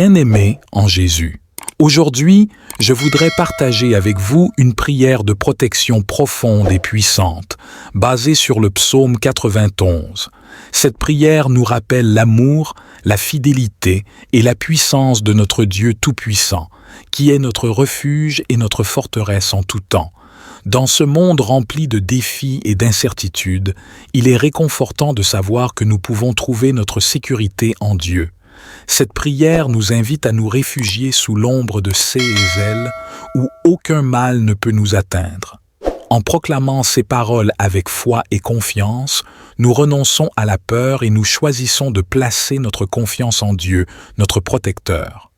Bien-aimés en Jésus, aujourd'hui, je voudrais partager avec vous une prière de protection profonde et puissante, basée sur le psaume 91. Cette prière nous rappelle l'amour, la fidélité et la puissance de notre Dieu Tout-Puissant, qui est notre refuge et notre forteresse en tout temps. Dans ce monde rempli de défis et d'incertitudes, il est réconfortant de savoir que nous pouvons trouver notre sécurité en Dieu. Cette prière nous invite à nous réfugier sous l'ombre de ses ailes où aucun mal ne peut nous atteindre. En proclamant ces paroles avec foi et confiance, nous renonçons à la peur et nous choisissons de placer notre confiance en Dieu, notre protecteur.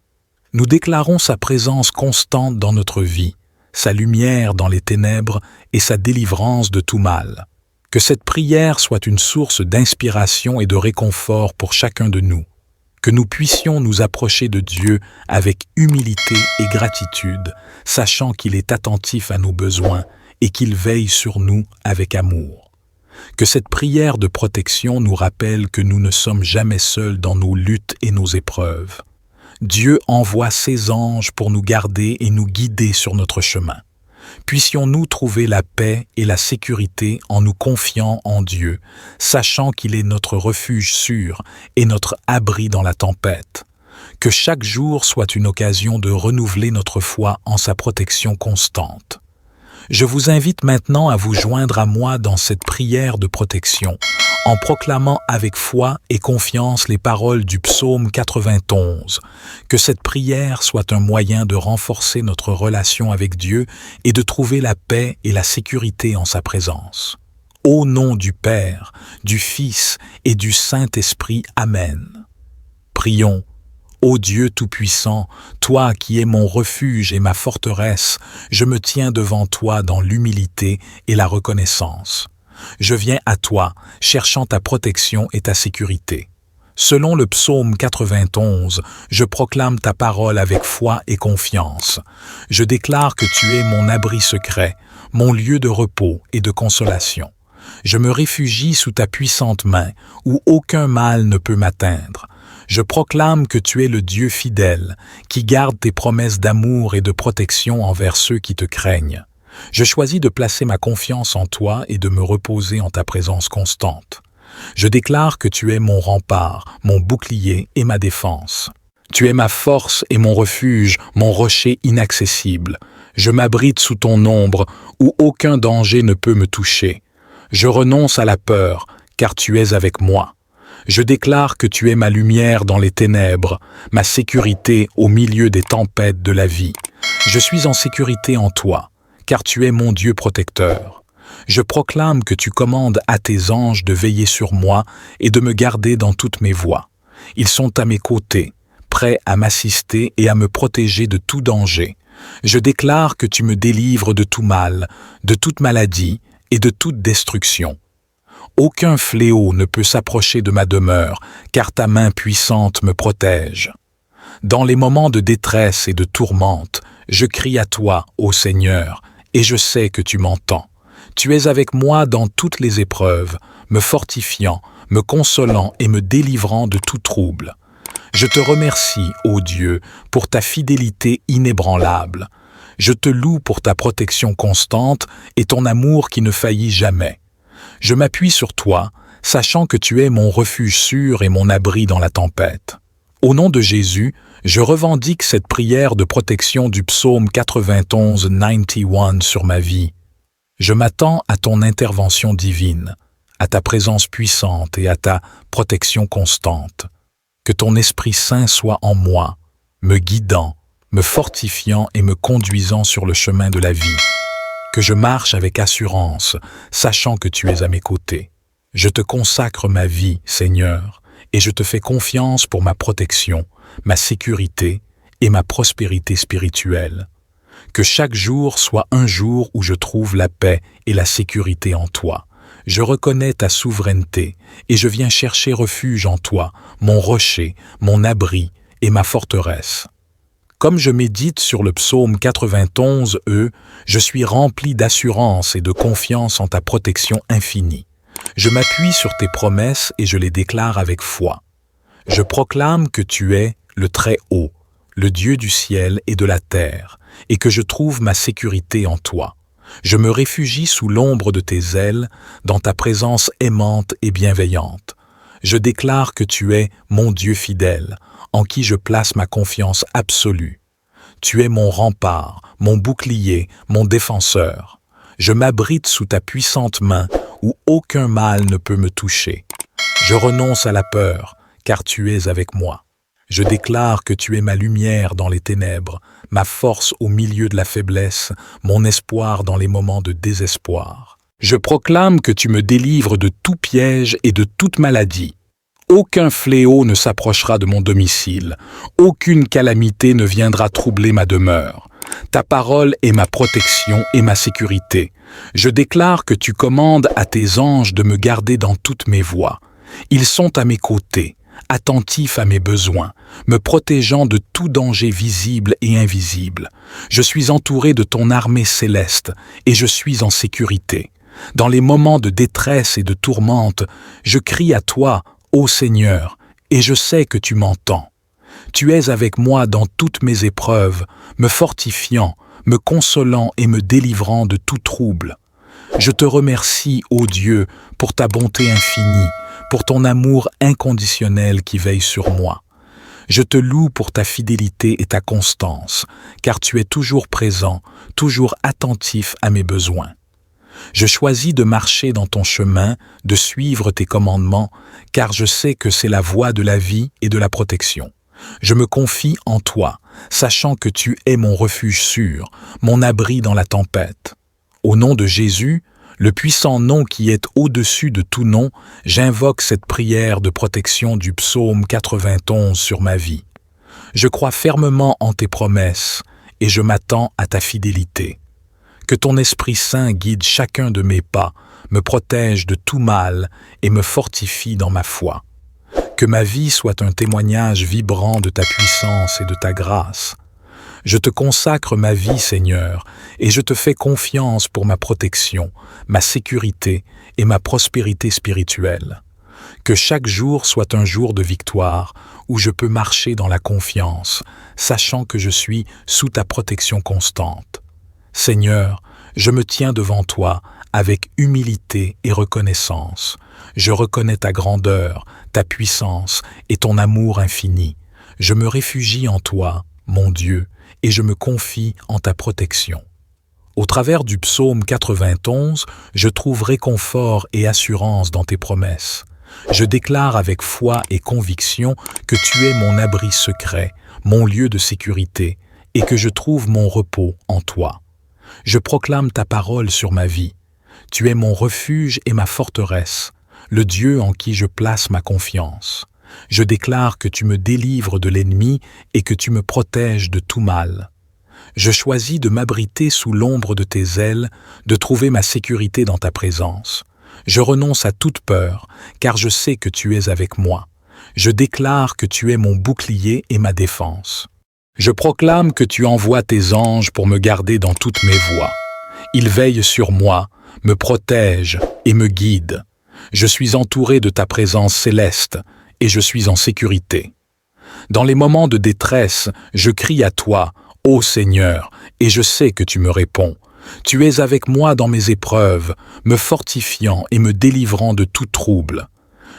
Nous déclarons sa présence constante dans notre vie, sa lumière dans les ténèbres et sa délivrance de tout mal. Que cette prière soit une source d'inspiration et de réconfort pour chacun de nous. Que nous puissions nous approcher de Dieu avec humilité et gratitude, sachant qu'il est attentif à nos besoins et qu'il veille sur nous avec amour. Que cette prière de protection nous rappelle que nous ne sommes jamais seuls dans nos luttes et nos épreuves. Dieu envoie ses anges pour nous garder et nous guider sur notre chemin. Puissions-nous trouver la paix et la sécurité en nous confiant en Dieu, sachant qu'il est notre refuge sûr et notre abri dans la tempête. Que chaque jour soit une occasion de renouveler notre foi en sa protection constante. Je vous invite maintenant à vous joindre à moi dans cette prière de protection, en proclamant avec foi et confiance les paroles du psaume 91. Que cette prière soit un moyen de renforcer notre relation avec Dieu et de trouver la paix et la sécurité en sa présence. Au nom du Père, du Fils et du Saint-Esprit. Amen. Prions. Ô Dieu Tout-Puissant, toi qui es mon refuge et ma forteresse, je me tiens devant toi dans l'humilité et la reconnaissance. Je viens à toi, cherchant ta protection et ta sécurité. Selon le psaume 91, je proclame ta parole avec foi et confiance. Je déclare que tu es mon abri secret, mon lieu de repos et de consolation. Je me réfugie sous ta puissante main, où aucun mal ne peut m'atteindre. Je proclame que tu es le Dieu fidèle, qui garde tes promesses d'amour et de protection envers ceux qui te craignent. Je choisis de placer ma confiance en toi et de me reposer en ta présence constante. Je déclare que tu es mon rempart, mon bouclier et ma défense. Tu es ma force et mon refuge, mon rocher inaccessible. Je m'abrite sous ton ombre, où aucun danger ne peut me toucher. Je renonce à la peur, car tu es avec moi. Je déclare que tu es ma lumière dans les ténèbres, ma sécurité au milieu des tempêtes de la vie. Je suis en sécurité en toi, car tu es mon Dieu protecteur. Je proclame que tu commandes à tes anges de veiller sur moi et de me garder dans toutes mes voies. Ils sont à mes côtés, prêts à m'assister et à me protéger de tout danger. Je déclare que tu me délivres de tout mal, de toute maladie et de toute destruction. Aucun fléau ne peut s'approcher de ma demeure, car ta main puissante me protège. Dans les moments de détresse et de tourmente, je crie à toi, ô Seigneur, et je sais que tu m'entends. Tu es avec moi dans toutes les épreuves, me fortifiant, me consolant et me délivrant de tout trouble. Je te remercie, ô Dieu, pour ta fidélité inébranlable. Je te loue pour ta protection constante et ton amour qui ne faillit jamais. Je m'appuie sur toi, sachant que tu es mon refuge sûr et mon abri dans la tempête. Au nom de Jésus, je revendique cette prière de protection du psaume 91 sur ma vie. Je m'attends à ton intervention divine, à ta présence puissante et à ta protection constante. Que ton Esprit Saint soit en moi, me guidant, me fortifiant et me conduisant sur le chemin de la vie. Que je marche avec assurance, sachant que tu es à mes côtés. Je te consacre ma vie, Seigneur, et je te fais confiance pour ma protection, ma sécurité et ma prospérité spirituelle. Que chaque jour soit un jour où je trouve la paix et la sécurité en toi. Je reconnais ta souveraineté et je viens chercher refuge en toi, mon rocher, mon abri et ma forteresse. Comme je médite sur le psaume 91, je suis rempli d'assurance et de confiance en ta protection infinie. Je m'appuie sur tes promesses et je les déclare avec foi. Je proclame que tu es le Très-Haut, le Dieu du ciel et de la terre, et que je trouve ma sécurité en toi. Je me réfugie sous l'ombre de tes ailes, dans ta présence aimante et bienveillante. Je déclare que tu es mon Dieu fidèle, en qui je place ma confiance absolue. Tu es mon rempart, mon bouclier, mon défenseur. Je m'abrite sous ta puissante main, où aucun mal ne peut me toucher. Je renonce à la peur, car tu es avec moi. Je déclare que tu es ma lumière dans les ténèbres, ma force au milieu de la faiblesse, mon espoir dans les moments de désespoir. Je proclame que tu me délivres de tout piège et de toute maladie. Aucun fléau ne s'approchera de mon domicile, aucune calamité ne viendra troubler ma demeure. Ta parole est ma protection et ma sécurité. Je déclare que tu commandes à tes anges de me garder dans toutes mes voies. Ils sont à mes côtés, attentifs à mes besoins, me protégeant de tout danger visible et invisible. Je suis entouré de ton armée céleste et je suis en sécurité. Dans les moments de détresse et de tourmente, je crie à toi, ô Seigneur, et je sais que tu m'entends. Tu es avec moi dans toutes mes épreuves, me fortifiant, me consolant et me délivrant de tout trouble. Je te remercie, ô Dieu, pour ta bonté infinie, pour ton amour inconditionnel qui veille sur moi. Je te loue pour ta fidélité et ta constance, car tu es toujours présent, toujours attentif à mes besoins. Je choisis de marcher dans ton chemin, de suivre tes commandements, car je sais que c'est la voie de la vie et de la protection. Je me confie en toi, sachant que tu es mon refuge sûr, mon abri dans la tempête. Au nom de Jésus, le puissant nom qui est au-dessus de tout nom, j'invoque cette prière de protection du psaume 91 sur ma vie. Je crois fermement en tes promesses et je m'attends à ta fidélité. Que ton Esprit Saint guide chacun de mes pas, me protège de tout mal et me fortifie dans ma foi. Que ma vie soit un témoignage vibrant de ta puissance et de ta grâce. Je te consacre ma vie, Seigneur, et je te fais confiance pour ma protection, ma sécurité et ma prospérité spirituelle. Que chaque jour soit un jour de victoire, où je peux marcher dans la confiance, sachant que je suis sous ta protection constante. Seigneur, je me tiens devant toi avec humilité et reconnaissance. Je reconnais ta grandeur, ta puissance et ton amour infini. Je me réfugie en toi, mon Dieu, et je me confie en ta protection. Au travers du psaume 91, je trouve réconfort et assurance dans tes promesses. Je déclare avec foi et conviction que tu es mon abri secret, mon lieu de sécurité, et que je trouve mon repos en toi. Je proclame ta parole sur ma vie. Tu es mon refuge et ma forteresse, le Dieu en qui je place ma confiance. Je déclare que tu me délivres de l'ennemi et que tu me protèges de tout mal. Je choisis de m'abriter sous l'ombre de tes ailes, de trouver ma sécurité dans ta présence. Je renonce à toute peur, car je sais que tu es avec moi. Je déclare que tu es mon bouclier et ma défense. Je proclame que tu envoies tes anges pour me garder dans toutes mes voies. Ils veillent sur moi, me protègent et me guident. Je suis entouré de ta présence céleste et je suis en sécurité. Dans les moments de détresse, je crie à toi, ô Seigneur, et je sais que tu me réponds. Tu es avec moi dans mes épreuves, me fortifiant et me délivrant de tout trouble.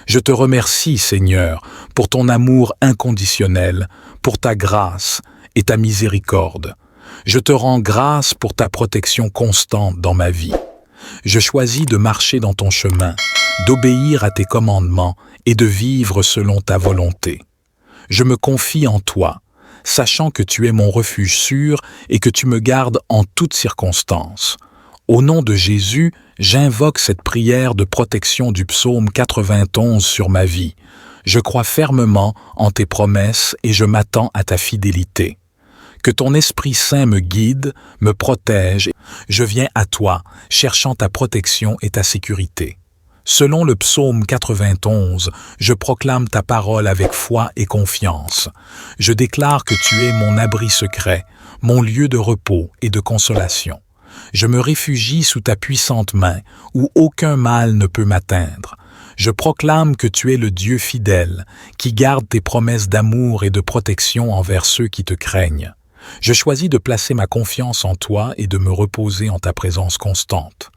Je te remercie, Seigneur, pour ton amour inconditionnel, pour ta grâce et ta miséricorde. Je te rends grâce pour ta protection constante dans ma vie. Je choisis de marcher dans ton chemin, d'obéir à tes commandements et de vivre selon ta volonté. Je me confie en toi, sachant que tu es mon refuge sûr et que tu me gardes en toutes circonstances. Au nom de Jésus, j'invoque cette prière de protection du psaume 91 sur ma vie. Je crois fermement en tes promesses et je m'attends à ta fidélité. Que ton Esprit Saint me guide, me protège. Je viens à toi, cherchant ta protection et ta sécurité. Selon le psaume 91, je proclame ta parole avec foi et confiance. Je déclare que tu es mon abri secret, mon lieu de repos et de consolation. Je me réfugie sous ta puissante main, où aucun mal ne peut m'atteindre. Je proclame que tu es le Dieu fidèle, qui garde tes promesses d'amour et de protection envers ceux qui te craignent. Je choisis de placer ma confiance en toi et de me reposer en ta présence constante.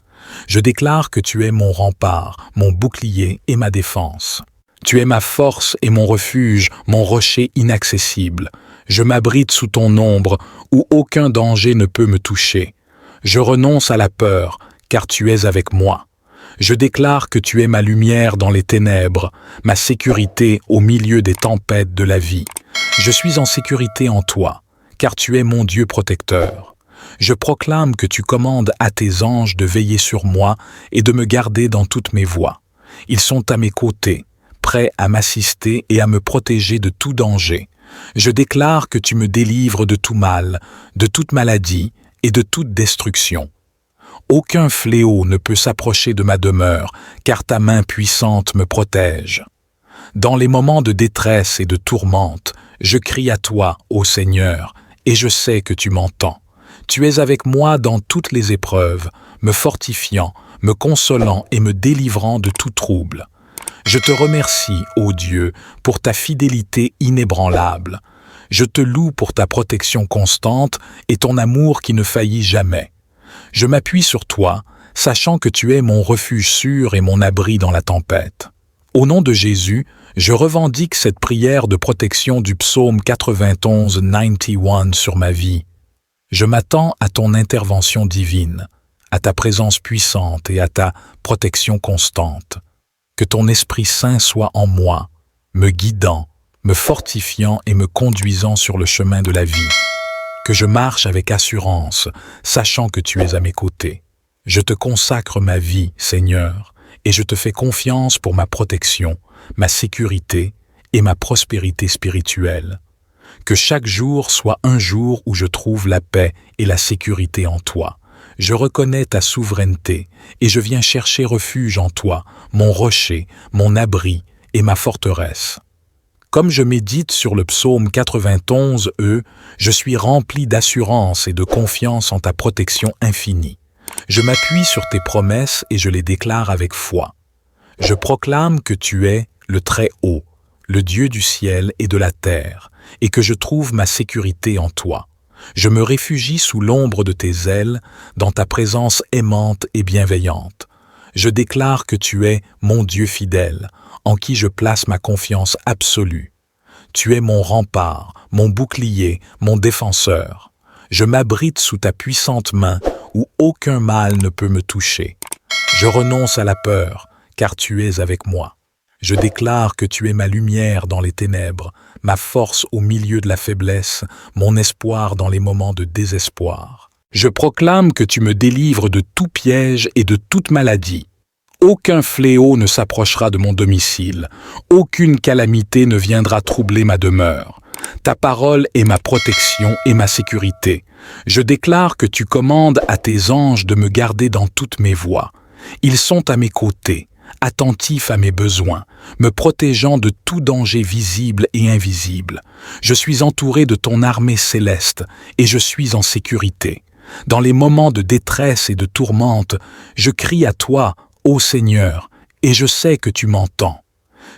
Je déclare que tu es mon rempart, mon bouclier et ma défense. Tu es ma force et mon refuge, mon rocher inaccessible. Je m'abrite sous ton ombre, où aucun danger ne peut me toucher. Je renonce à la peur, car tu es avec moi. Je déclare que tu es ma lumière dans les ténèbres, ma sécurité au milieu des tempêtes de la vie. Je suis en sécurité en toi, car tu es mon Dieu protecteur. Je proclame que tu commandes à tes anges de veiller sur moi et de me garder dans toutes mes voies. Ils sont à mes côtés, prêts à m'assister et à me protéger de tout danger. Je déclare que tu me délivres de tout mal, de toute maladie et de toute destruction. Aucun fléau ne peut s'approcher de ma demeure, car ta main puissante me protège. Dans les moments de détresse et de tourmente, je crie à toi, ô Seigneur, et je sais que tu m'entends. Tu es avec moi dans toutes les épreuves, me fortifiant, me consolant et me délivrant de tout trouble. Je te remercie, ô Dieu, pour ta fidélité inébranlable. Je te loue pour ta protection constante et ton amour qui ne faillit jamais. Je m'appuie sur toi, sachant que tu es mon refuge sûr et mon abri dans la tempête. Au nom de Jésus, je revendique cette prière de protection du psaume 91 sur ma vie. Je m'attends à ton intervention divine, à ta présence puissante et à ta protection constante. Que ton Esprit Saint soit en moi, me guidant, me fortifiant et me conduisant sur le chemin de la vie. Que je marche avec assurance, sachant que tu es à mes côtés. Je te consacre ma vie, Seigneur, et je te fais confiance pour ma protection, ma sécurité et ma prospérité spirituelle. Que chaque jour soit un jour où je trouve la paix et la sécurité en toi. Je reconnais ta souveraineté et je viens chercher refuge en toi, mon rocher, mon abri et ma forteresse. Comme je médite sur le psaume 91, je suis rempli d'assurance et de confiance en ta protection infinie. Je m'appuie sur tes promesses et je les déclare avec foi. Je proclame que tu es le Très-Haut, le Dieu du ciel et de la terre, et que je trouve ma sécurité en toi. Je me réfugie sous l'ombre de tes ailes, dans ta présence aimante et bienveillante. Je déclare que tu es mon Dieu fidèle, en qui je place ma confiance absolue. Tu es mon rempart, mon bouclier, mon défenseur. Je m'abrite sous ta puissante main, où aucun mal ne peut me toucher. Je renonce à la peur, car tu es avec moi. Je déclare que tu es ma lumière dans les ténèbres, ma force au milieu de la faiblesse, mon espoir dans les moments de désespoir. Je proclame que tu me délivres de tout piège et de toute maladie. Aucun fléau ne s'approchera de mon domicile, aucune calamité ne viendra troubler ma demeure. Ta parole est ma protection et ma sécurité. Je déclare que tu commandes à tes anges de me garder dans toutes mes voies. Ils sont à mes côtés, attentifs à mes besoins, me protégeant de tout danger visible et invisible. Je suis entouré de ton armée céleste et je suis en sécurité. Dans les moments de détresse et de tourmente, je crie à toi, ô Seigneur, et je sais que tu m'entends.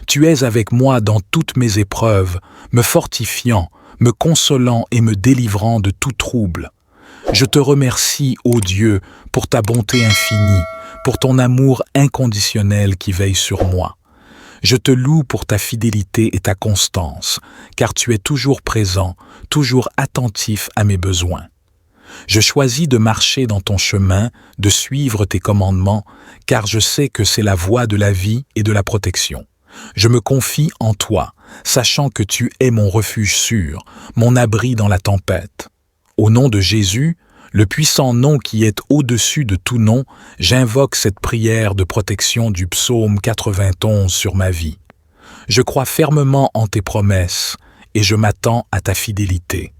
Tu es avec moi dans toutes mes épreuves, me fortifiant, me consolant et me délivrant de tout trouble. Je te remercie, ô Dieu, pour ta bonté infinie, pour ton amour inconditionnel qui veille sur moi. Je te loue pour ta fidélité et ta constance, car tu es toujours présent, toujours attentif à mes besoins. Je choisis de marcher dans ton chemin, de suivre tes commandements, car je sais que c'est la voie de la vie et de la protection. Je me confie en toi, sachant que tu es mon refuge sûr, mon abri dans la tempête. Au nom de Jésus, le puissant nom qui est au-dessus de tout nom, j'invoque cette prière de protection du psaume 91 sur ma vie. Je crois fermement en tes promesses et je m'attends à ta fidélité.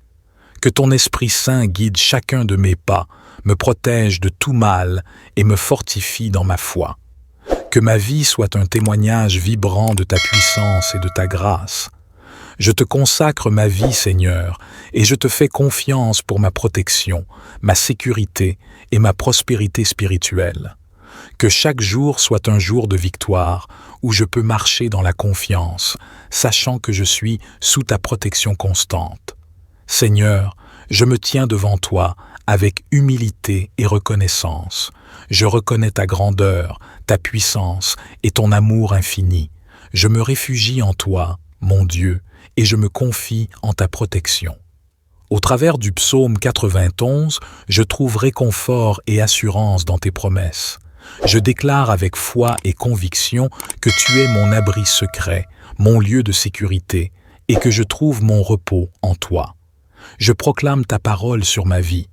Que ton Esprit Saint guide chacun de mes pas, me protège de tout mal et me fortifie dans ma foi. Que ma vie soit un témoignage vibrant de ta puissance et de ta grâce. Je te consacre ma vie, Seigneur, et je te fais confiance pour ma protection, ma sécurité et ma prospérité spirituelle. Que chaque jour soit un jour de victoire, où je peux marcher dans la confiance, sachant que je suis sous ta protection constante. Seigneur, je me tiens devant toi avec humilité et reconnaissance. Je reconnais ta grandeur, ta puissance et ton amour infini. Je me réfugie en toi, mon Dieu, et je me confie en ta protection. Au travers du psaume 91, je trouve réconfort et assurance dans tes promesses. Je déclare avec foi et conviction que tu es mon abri secret, mon lieu de sécurité, et que je trouve mon repos en toi. Je proclame ta parole sur ma vie.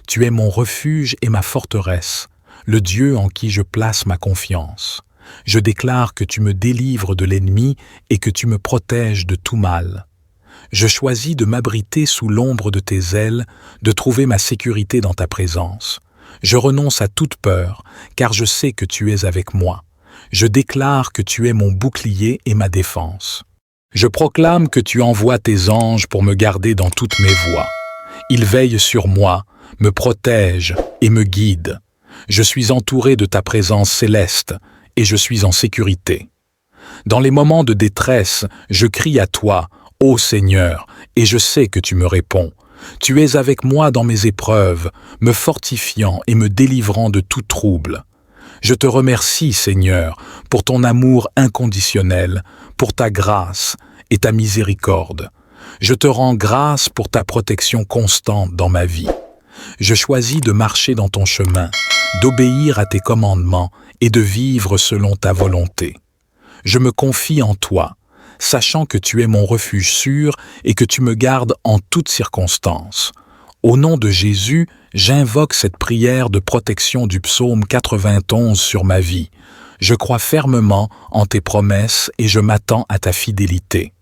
Tu es mon refuge et ma forteresse, le Dieu en qui je place ma confiance. Je déclare que tu me délivres de l'ennemi et que tu me protèges de tout mal. Je choisis de m'abriter sous l'ombre de tes ailes, de trouver ma sécurité dans ta présence. Je renonce à toute peur, car je sais que tu es avec moi. Je déclare que tu es mon bouclier et ma défense. Je proclame que tu envoies tes anges pour me garder dans toutes mes voies. Ils veillent sur moi, me protègent et me guident. Je suis entouré de ta présence céleste et je suis en sécurité. Dans les moments de détresse, je crie à toi, ô Seigneur, et je sais que tu me réponds. Tu es avec moi dans mes épreuves, me fortifiant et me délivrant de tout trouble. Je te remercie, Seigneur, pour ton amour inconditionnel, pour ta grâce et ta miséricorde. Je te rends grâce pour ta protection constante dans ma vie. Je choisis de marcher dans ton chemin, d'obéir à tes commandements et de vivre selon ta volonté. Je me confie en toi, sachant que tu es mon refuge sûr et que tu me gardes en toutes circonstances. Au nom de Jésus, j'invoque cette prière de protection du psaume 91 sur ma vie. Je crois fermement en tes promesses et je m'attends à ta fidélité.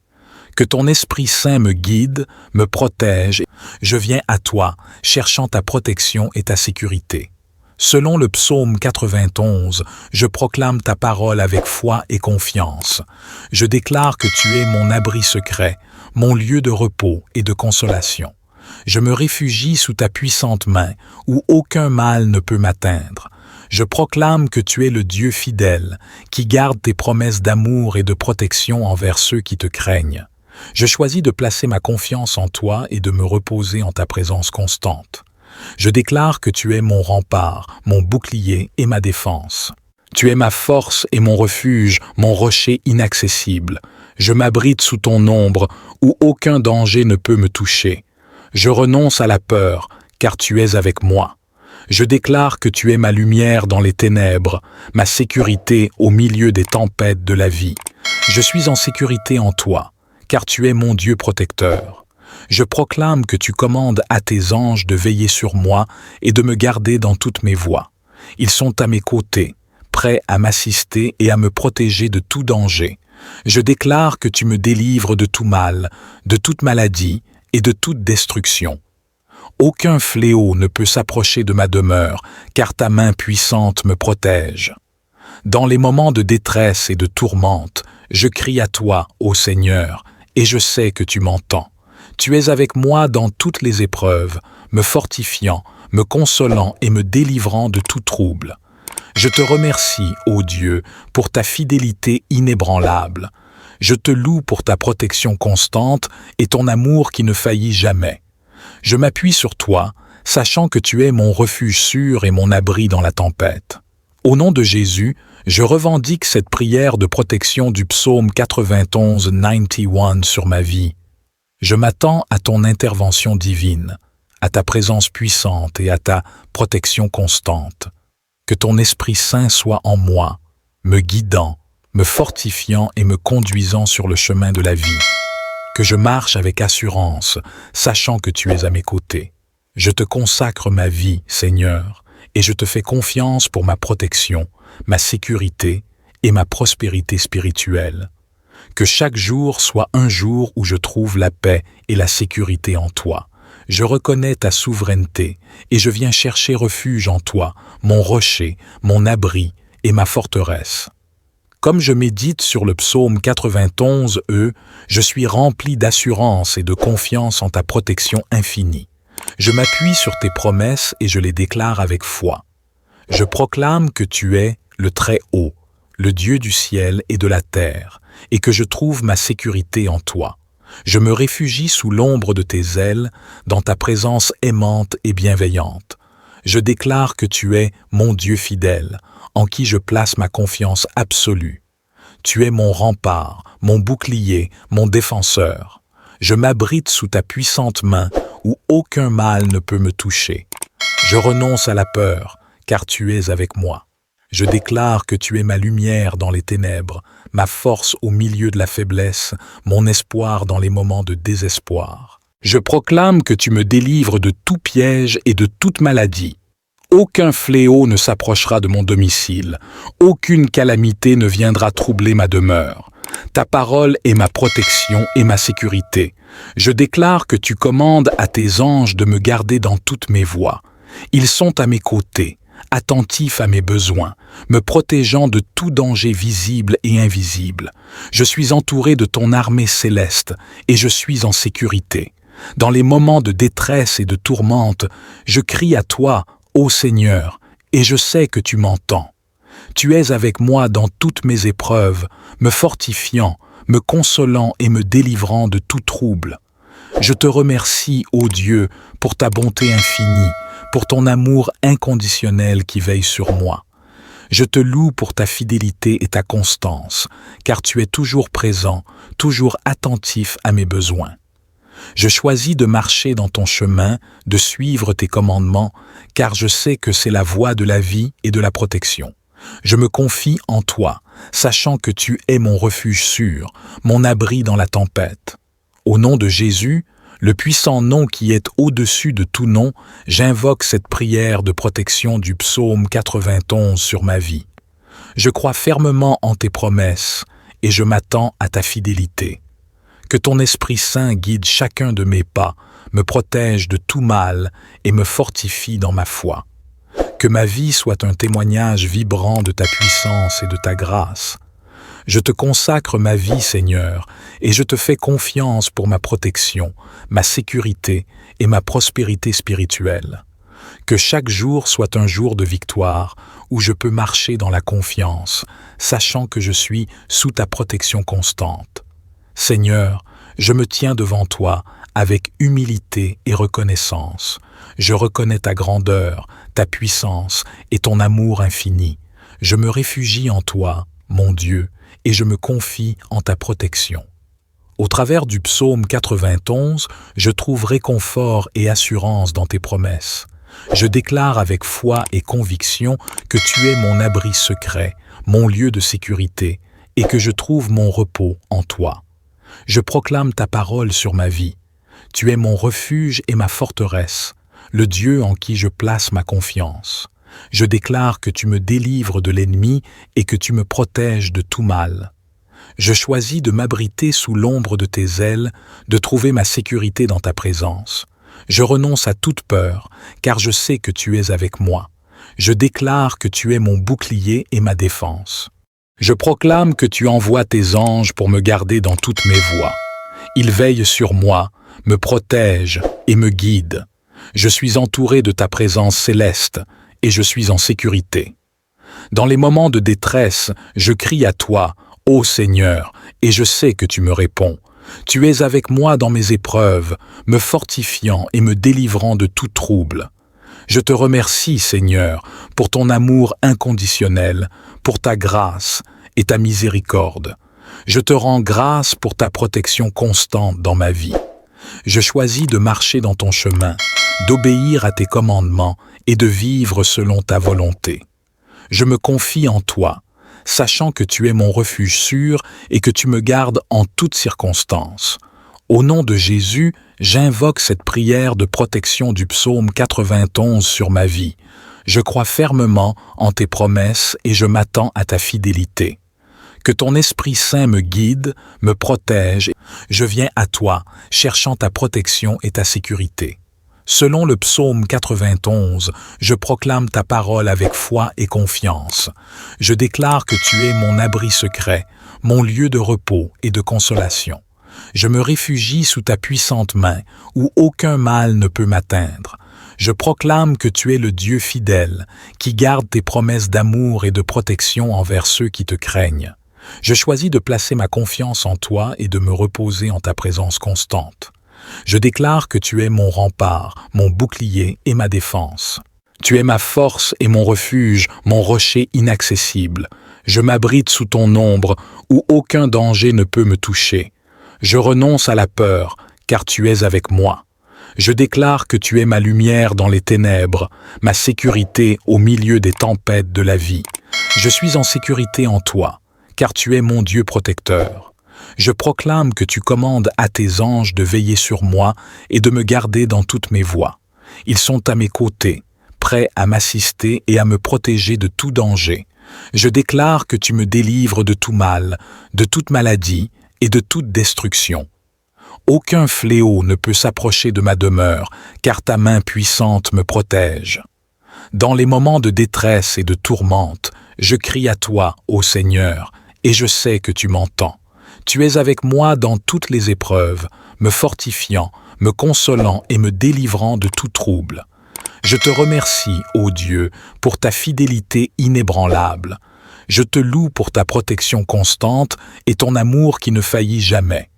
Que ton Esprit Saint me guide, me protège. Je viens à toi, cherchant ta protection et ta sécurité. Selon le psaume 91, je proclame ta parole avec foi et confiance. Je déclare que tu es mon abri secret, mon lieu de repos et de consolation. Je me réfugie sous ta puissante main, où aucun mal ne peut m'atteindre. Je proclame que tu es le Dieu fidèle, qui garde tes promesses d'amour et de protection envers ceux qui te craignent. Je choisis de placer ma confiance en toi et de me reposer en ta présence constante. Je déclare que tu es mon rempart, mon bouclier et ma défense. Tu es ma force et mon refuge, mon rocher inaccessible. Je m'abrite sous ton ombre, où aucun danger ne peut me toucher. Je renonce à la peur, car tu es avec moi. Je déclare que tu es ma lumière dans les ténèbres, ma sécurité au milieu des tempêtes de la vie. Je suis en sécurité en toi, car tu es mon Dieu protecteur. Je proclame que tu commandes à tes anges de veiller sur moi et de me garder dans toutes mes voies. Ils sont à mes côtés, prêts à m'assister et à me protéger de tout danger. Je déclare que tu me délivres de tout mal, de toute maladie et de toute destruction. Aucun fléau ne peut s'approcher de ma demeure, car ta main puissante me protège. Dans les moments de détresse et de tourmente, je crie à toi, ô Seigneur, et je sais que tu m'entends. Tu es avec moi dans toutes les épreuves, me fortifiant, me consolant et me délivrant de tout trouble. Je te remercie, ô Dieu, pour ta fidélité inébranlable. Je te loue pour ta protection constante et ton amour qui ne faillit jamais. Je m'appuie sur toi, sachant que tu es mon refuge sûr et mon abri dans la tempête. Au nom de Jésus, je revendique cette prière de protection du psaume 91 sur ma vie. Je m'attends à ton intervention divine, à ta présence puissante et à ta protection constante. Que ton Esprit Saint soit en moi, me guidant, me fortifiant et me conduisant sur le chemin de la vie. Que je marche avec assurance, sachant que tu es à mes côtés. Je te consacre ma vie, Seigneur, et je te fais confiance pour ma protection, ma sécurité et ma prospérité spirituelle. Que chaque jour soit un jour où je trouve la paix et la sécurité en toi. Je reconnais ta souveraineté et je viens chercher refuge en toi, mon rocher, mon abri et ma forteresse. Comme je médite sur le psaume 91, je suis rempli d'assurance et de confiance en ta protection infinie. Je m'appuie sur tes promesses et je les déclare avec foi. Je proclame que tu es le Très-Haut, le Dieu du ciel et de la terre, et que je trouve ma sécurité en toi. Je me réfugie sous l'ombre de tes ailes, dans ta présence aimante et bienveillante. Je déclare que tu es mon Dieu fidèle, en qui je place ma confiance absolue. Tu es mon rempart, mon bouclier, mon défenseur. Je m'abrite sous ta puissante main, où aucun mal ne peut me toucher. Je renonce à la peur, car tu es avec moi. Je déclare que tu es ma lumière dans les ténèbres, ma force au milieu de la faiblesse, mon espoir dans les moments de désespoir. Je proclame que tu me délivres de tout piège et de toute maladie. Aucun fléau ne s'approchera de mon domicile, aucune calamité ne viendra troubler ma demeure. Ta parole est ma protection et ma sécurité. Je déclare que tu commandes à tes anges de me garder dans toutes mes voies. Ils sont à mes côtés, attentifs à mes besoins, me protégeant de tout danger visible et invisible. Je suis entouré de ton armée céleste et je suis en sécurité. Dans les moments de détresse et de tourmente, je crie à toi, ô Seigneur, et je sais que tu m'entends. Tu es avec moi dans toutes mes épreuves, me fortifiant, me consolant et me délivrant de tout trouble. Je te remercie, ô Dieu, pour ta bonté infinie, pour ton amour inconditionnel qui veille sur moi. Je te loue pour ta fidélité et ta constance, car tu es toujours présent, toujours attentif à mes besoins. Je choisis de marcher dans ton chemin, de suivre tes commandements, car je sais que c'est la voie de la vie et de la protection. Je me confie en toi, sachant que tu es mon refuge sûr, mon abri dans la tempête. Au nom de Jésus, le puissant nom qui est au-dessus de tout nom, j'invoque cette prière de protection du psaume 91 sur ma vie. Je crois fermement en tes promesses et je m'attends à ta fidélité. Que ton Esprit Saint guide chacun de mes pas, me protège de tout mal et me fortifie dans ma foi. Que ma vie soit un témoignage vibrant de ta puissance et de ta grâce. Je te consacre ma vie, Seigneur, et je te fais confiance pour ma protection, ma sécurité et ma prospérité spirituelle. Que chaque jour soit un jour de victoire où je peux marcher dans la confiance, sachant que je suis sous ta protection constante. Seigneur, je me tiens devant toi avec humilité et reconnaissance. Je reconnais ta grandeur, ta puissance et ton amour infini. Je me réfugie en toi, mon Dieu, et je me confie en ta protection. Au travers du psaume 91, je trouve réconfort et assurance dans tes promesses. Je déclare avec foi et conviction que tu es mon abri secret, mon lieu de sécurité, et que je trouve mon repos en toi. Je proclame ta parole sur ma vie. Tu es mon refuge et ma forteresse, le Dieu en qui je place ma confiance. Je déclare que tu me délivres de l'ennemi et que tu me protèges de tout mal. Je choisis de m'abriter sous l'ombre de tes ailes, de trouver ma sécurité dans ta présence. Je renonce à toute peur, car je sais que tu es avec moi. Je déclare que tu es mon bouclier et ma défense. Je proclame que tu envoies tes anges pour me garder dans toutes mes voies. Ils veillent sur moi, me protègent et me guident. Je suis entouré de ta présence céleste et je suis en sécurité. Dans les moments de détresse, je crie à toi, ô Seigneur, et je sais que tu me réponds. Tu es avec moi dans mes épreuves, me fortifiant et me délivrant de tout trouble. Je te remercie, Seigneur, pour ton amour inconditionnel, pour ta grâce et ta miséricorde. Je te rends grâce pour ta protection constante dans ma vie. Je choisis de marcher dans ton chemin, d'obéir à tes commandements et de vivre selon ta volonté. Je me confie en toi, sachant que tu es mon refuge sûr et que tu me gardes en toutes circonstances. Au nom de Jésus, j'invoque cette prière de protection du psaume 91 sur ma vie. Je crois fermement en tes promesses et je m'attends à ta fidélité. Que ton Esprit Saint me guide, me protège. Je viens à toi, cherchant ta protection et ta sécurité. Selon le psaume 91, je proclame ta parole avec foi et confiance. Je déclare que tu es mon abri secret, mon lieu de repos et de consolation. Je me réfugie sous ta puissante main, où aucun mal ne peut m'atteindre. Je proclame que tu es le Dieu fidèle, qui garde tes promesses d'amour et de protection envers ceux qui te craignent. Je choisis de placer ma confiance en toi et de me reposer en ta présence constante. Je déclare que tu es mon rempart, mon bouclier et ma défense. Tu es ma force et mon refuge, mon rocher inaccessible. Je m'abrite sous ton ombre, où aucun danger ne peut me toucher. Je renonce à la peur, car tu es avec moi. Je déclare que tu es ma lumière dans les ténèbres, ma sécurité au milieu des tempêtes de la vie. Je suis en sécurité en toi, car tu es mon Dieu protecteur. Je proclame que tu commandes à tes anges de veiller sur moi et de me garder dans toutes mes voies. Ils sont à mes côtés, prêts à m'assister et à me protéger de tout danger. Je déclare que tu me délivres de tout mal, de toute maladie et de toute destruction. Aucun fléau ne peut s'approcher de ma demeure, car ta main puissante me protège. Dans les moments de détresse et de tourmente, je crie à toi, ô Seigneur, et je sais que tu m'entends. Tu es avec moi dans toutes les épreuves, me fortifiant, me consolant et me délivrant de tout trouble. Je te remercie, ô Dieu, pour ta fidélité inébranlable. Je te loue pour ta protection constante et ton amour qui ne faillit jamais.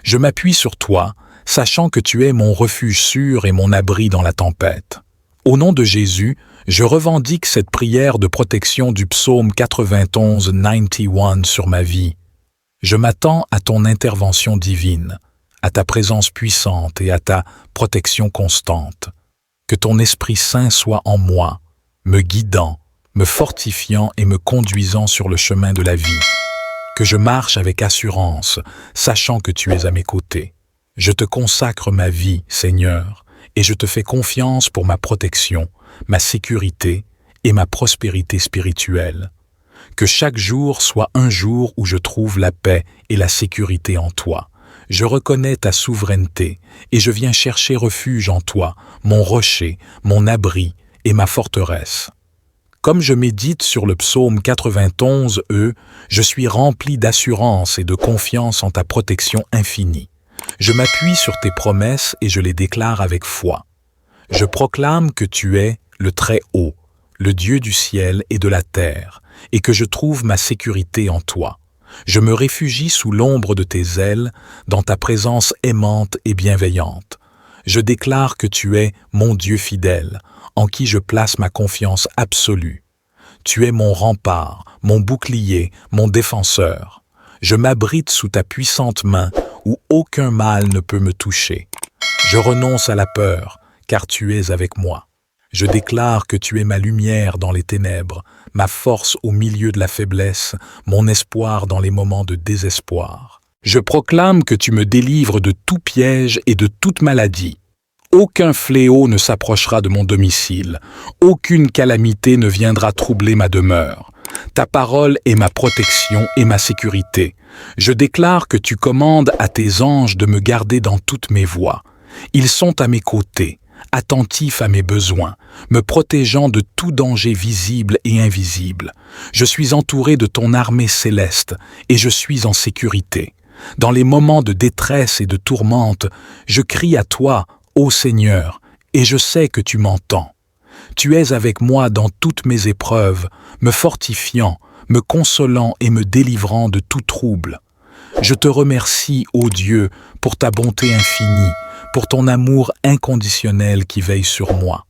Je m'appuie sur toi, sachant que tu es mon refuge sûr et mon abri dans la tempête. Au nom de Jésus, je revendique cette prière de protection du psaume 91 sur ma vie. Je m'attends à ton intervention divine, à ta présence puissante et à ta protection constante. Que ton Esprit Saint soit en moi, me guidant, me fortifiant et me conduisant sur le chemin de la vie. Que je marche avec assurance, sachant que tu es à mes côtés. Je te consacre ma vie, Seigneur, et je te fais confiance pour ma protection, ma sécurité et ma prospérité spirituelle. Que chaque jour soit un jour où je trouve la paix et la sécurité en toi. Je reconnais ta souveraineté et je viens chercher refuge en toi, mon rocher, mon abri et ma forteresse. Comme je médite sur le psaume 91, je suis rempli d'assurance et de confiance en ta protection infinie. Je m'appuie sur tes promesses et je les déclare avec foi. Je proclame que tu es le Très-Haut, le Dieu du ciel et de la terre, et que je trouve ma sécurité en toi. Je me réfugie sous l'ombre de tes ailes, dans ta présence aimante et bienveillante. Je déclare que tu es mon Dieu fidèle, en qui je place ma confiance absolue. Tu es mon rempart, mon bouclier, mon défenseur. Je m'abrite sous ta puissante main, où aucun mal ne peut me toucher. Je renonce à la peur, car tu es avec moi. Je déclare que tu es ma lumière dans les ténèbres, ma force au milieu de la faiblesse, mon espoir dans les moments de désespoir. Je proclame que tu me délivres de tout piège et de toute maladie. Aucun fléau ne s'approchera de mon domicile, aucune calamité ne viendra troubler ma demeure. Ta parole est ma protection et ma sécurité. Je déclare que tu commandes à tes anges de me garder dans toutes mes voies. Ils sont à mes côtés, attentifs à mes besoins, me protégeant de tout danger visible et invisible. Je suis entouré de ton armée céleste et je suis en sécurité. Dans les moments de détresse et de tourmente, je crie à toi, ô Seigneur, et je sais que tu m'entends. Tu es avec moi dans toutes mes épreuves, me fortifiant, me consolant et me délivrant de tout trouble. Je te remercie, ô Dieu, pour ta bonté infinie, pour ton amour inconditionnel qui veille sur moi.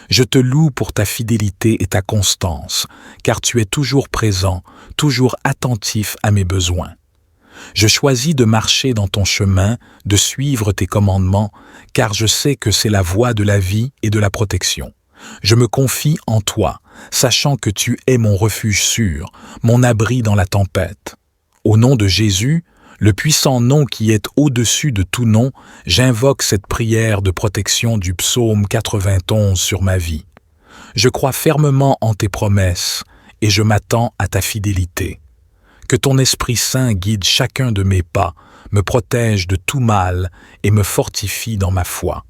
Je te loue pour ta fidélité et ta constance, car tu es toujours présent, toujours attentif à mes besoins. Je choisis de marcher dans ton chemin, de suivre tes commandements, car je sais que c'est la voie de la vie et de la protection. Je me confie en toi, sachant que tu es mon refuge sûr, mon abri dans la tempête. Au nom de Jésus, le puissant nom qui est au-dessus de tout nom, j'invoque cette prière de protection du psaume 91 sur ma vie. Je crois fermement en tes promesses et je m'attends à ta fidélité. Que ton Esprit Saint guide chacun de mes pas, me protège de tout mal et me fortifie dans ma foi.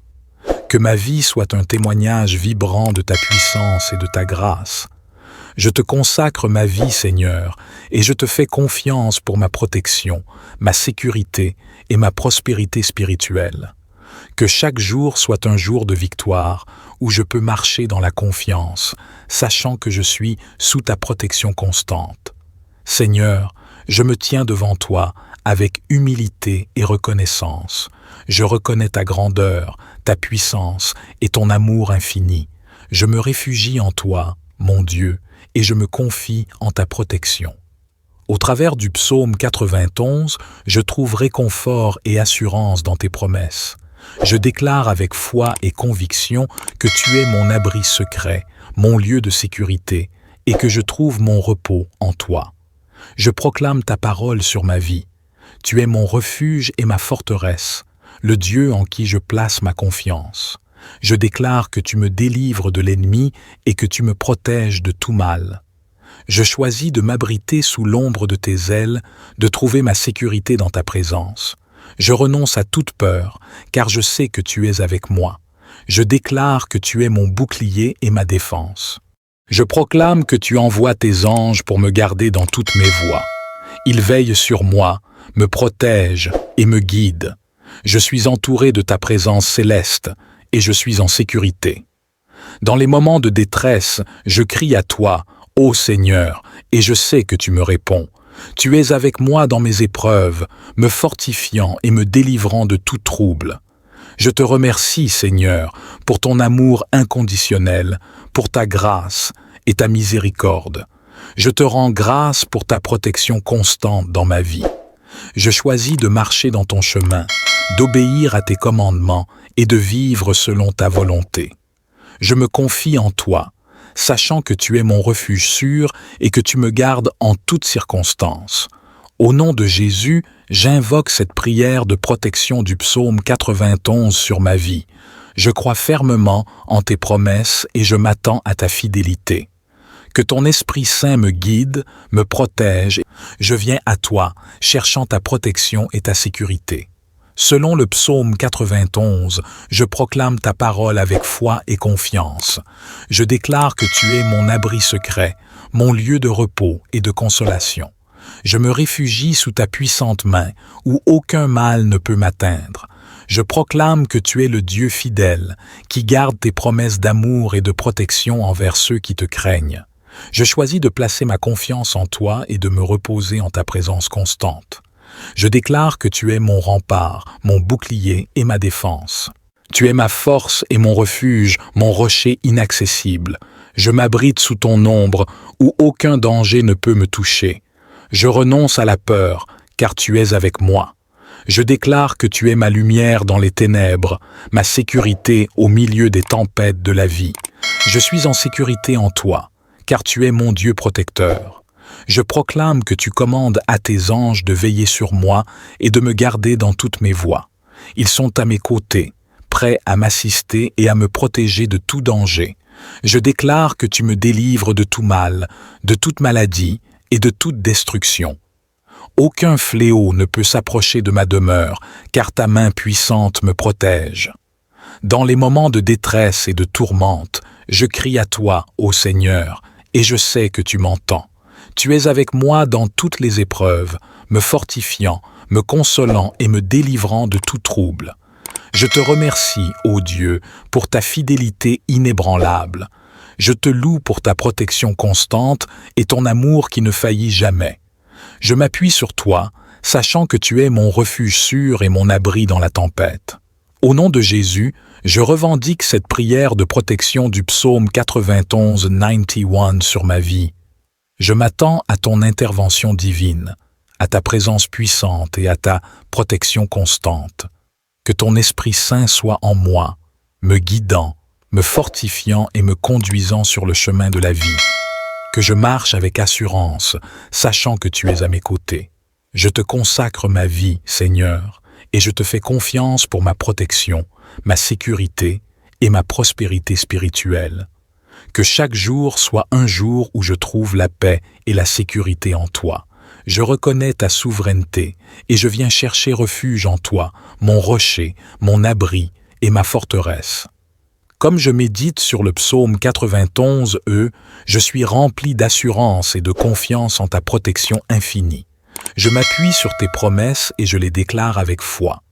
Que ma vie soit un témoignage vibrant de ta puissance et de ta grâce. Je te consacre ma vie, Seigneur, et je te fais confiance pour ma protection, ma sécurité et ma prospérité spirituelle. Que chaque jour soit un jour de victoire où je peux marcher dans la confiance, sachant que je suis sous ta protection constante. Seigneur, je me tiens devant toi avec humilité et reconnaissance. Je reconnais ta grandeur, ta puissance et ton amour infini. Je me réfugie en toi, mon Dieu, et je me confie en ta protection. Au travers du psaume 91, je trouve réconfort et assurance dans tes promesses. Je déclare avec foi et conviction que tu es mon abri secret, mon lieu de sécurité, et que je trouve mon repos en toi. Je proclame ta parole sur ma vie. Tu es mon refuge et ma forteresse, le Dieu en qui je place ma confiance. Je déclare que tu me délivres de l'ennemi et que tu me protèges de tout mal. Je choisis de m'abriter sous l'ombre de tes ailes, de trouver ma sécurité dans ta présence. Je renonce à toute peur, car je sais que tu es avec moi. Je déclare que tu es mon bouclier et ma défense. Je proclame que tu envoies tes anges pour me garder dans toutes mes voies. Ils veillent sur moi, me protègent et me guident. Je suis entouré de ta présence céleste et je suis en sécurité. Dans les moments de détresse, je crie à toi, ô Seigneur, et je sais que tu me réponds. Tu es avec moi dans mes épreuves, me fortifiant et me délivrant de tout trouble. Je te remercie, Seigneur, pour ton amour inconditionnel, pour ta grâce et ta miséricorde. Je te rends grâce pour ta protection constante dans ma vie. Je choisis de marcher dans ton chemin, d'obéir à tes commandements et de vivre selon ta volonté. Je me confie en toi, sachant que tu es mon refuge sûr et que tu me gardes en toutes circonstances. Au nom de Jésus, j'invoque cette prière de protection du psaume 91 sur ma vie. Je crois fermement en tes promesses et je m'attends à ta fidélité. Que ton Esprit Saint me guide, me protège. Je viens à toi, cherchant ta protection et ta sécurité. Selon le psaume 91, je proclame ta parole avec foi et confiance. Je déclare que tu es mon abri secret, mon lieu de repos et de consolation. Je me réfugie sous ta puissante main, où aucun mal ne peut m'atteindre. Je proclame que tu es le Dieu fidèle, qui garde tes promesses d'amour et de protection envers ceux qui te craignent. Je choisis de placer ma confiance en toi et de me reposer en ta présence constante. Je déclare que tu es mon rempart, mon bouclier et ma défense. Tu es ma force et mon refuge, mon rocher inaccessible. Je m'abrite sous ton ombre, où aucun danger ne peut me toucher. Je renonce à la peur, car tu es avec moi. Je déclare que tu es ma lumière dans les ténèbres, ma sécurité au milieu des tempêtes de la vie. Je suis en sécurité en toi, car tu es mon Dieu protecteur. Je proclame que tu commandes à tes anges de veiller sur moi et de me garder dans toutes mes voies. Ils sont à mes côtés, prêts à m'assister et à me protéger de tout danger. Je déclare que tu me délivres de tout mal, de toute maladie et de toute destruction. Aucun fléau ne peut s'approcher de ma demeure, car ta main puissante me protège. Dans les moments de détresse et de tourmente, je crie à toi, ô Seigneur, et je sais que tu m'entends. Tu es avec moi dans toutes les épreuves, me fortifiant, me consolant et me délivrant de tout trouble. Je te remercie, ô Dieu, pour ta fidélité inébranlable. Je te loue pour ta protection constante et ton amour qui ne faillit jamais. Je m'appuie sur toi, sachant que tu es mon refuge sûr et mon abri dans la tempête. Au nom de Jésus, je revendique cette prière de protection du psaume 91 sur ma vie. Je m'attends à ton intervention divine, à ta présence puissante et à ta protection constante. Que ton Esprit Saint soit en moi, me guidant, me fortifiant et me conduisant sur le chemin de la vie. Que je marche avec assurance, sachant que tu es à mes côtés. Je te consacre ma vie, Seigneur, et je te fais confiance pour ma protection, ma sécurité et ma prospérité spirituelle. Que chaque jour soit un jour où je trouve la paix et la sécurité en toi. Je reconnais ta souveraineté et je viens chercher refuge en toi, mon rocher, mon abri et ma forteresse. Comme je médite sur le psaume 91, je suis rempli d'assurance et de confiance en ta protection infinie. Je m'appuie sur tes promesses et je les déclare avec foi.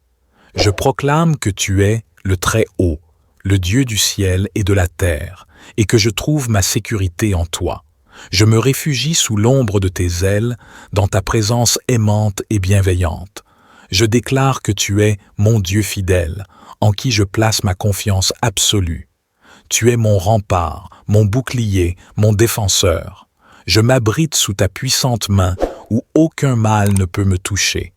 Je proclame que tu es le Très-Haut, le Dieu du ciel et de la terre, et que je trouve ma sécurité en toi. Je me réfugie sous l'ombre de tes ailes, dans ta présence aimante et bienveillante. Je déclare que tu es mon Dieu fidèle, en qui je place ma confiance absolue. Tu es mon rempart, mon bouclier, mon défenseur. Je m'abrite sous ta puissante main, où aucun mal ne peut me toucher.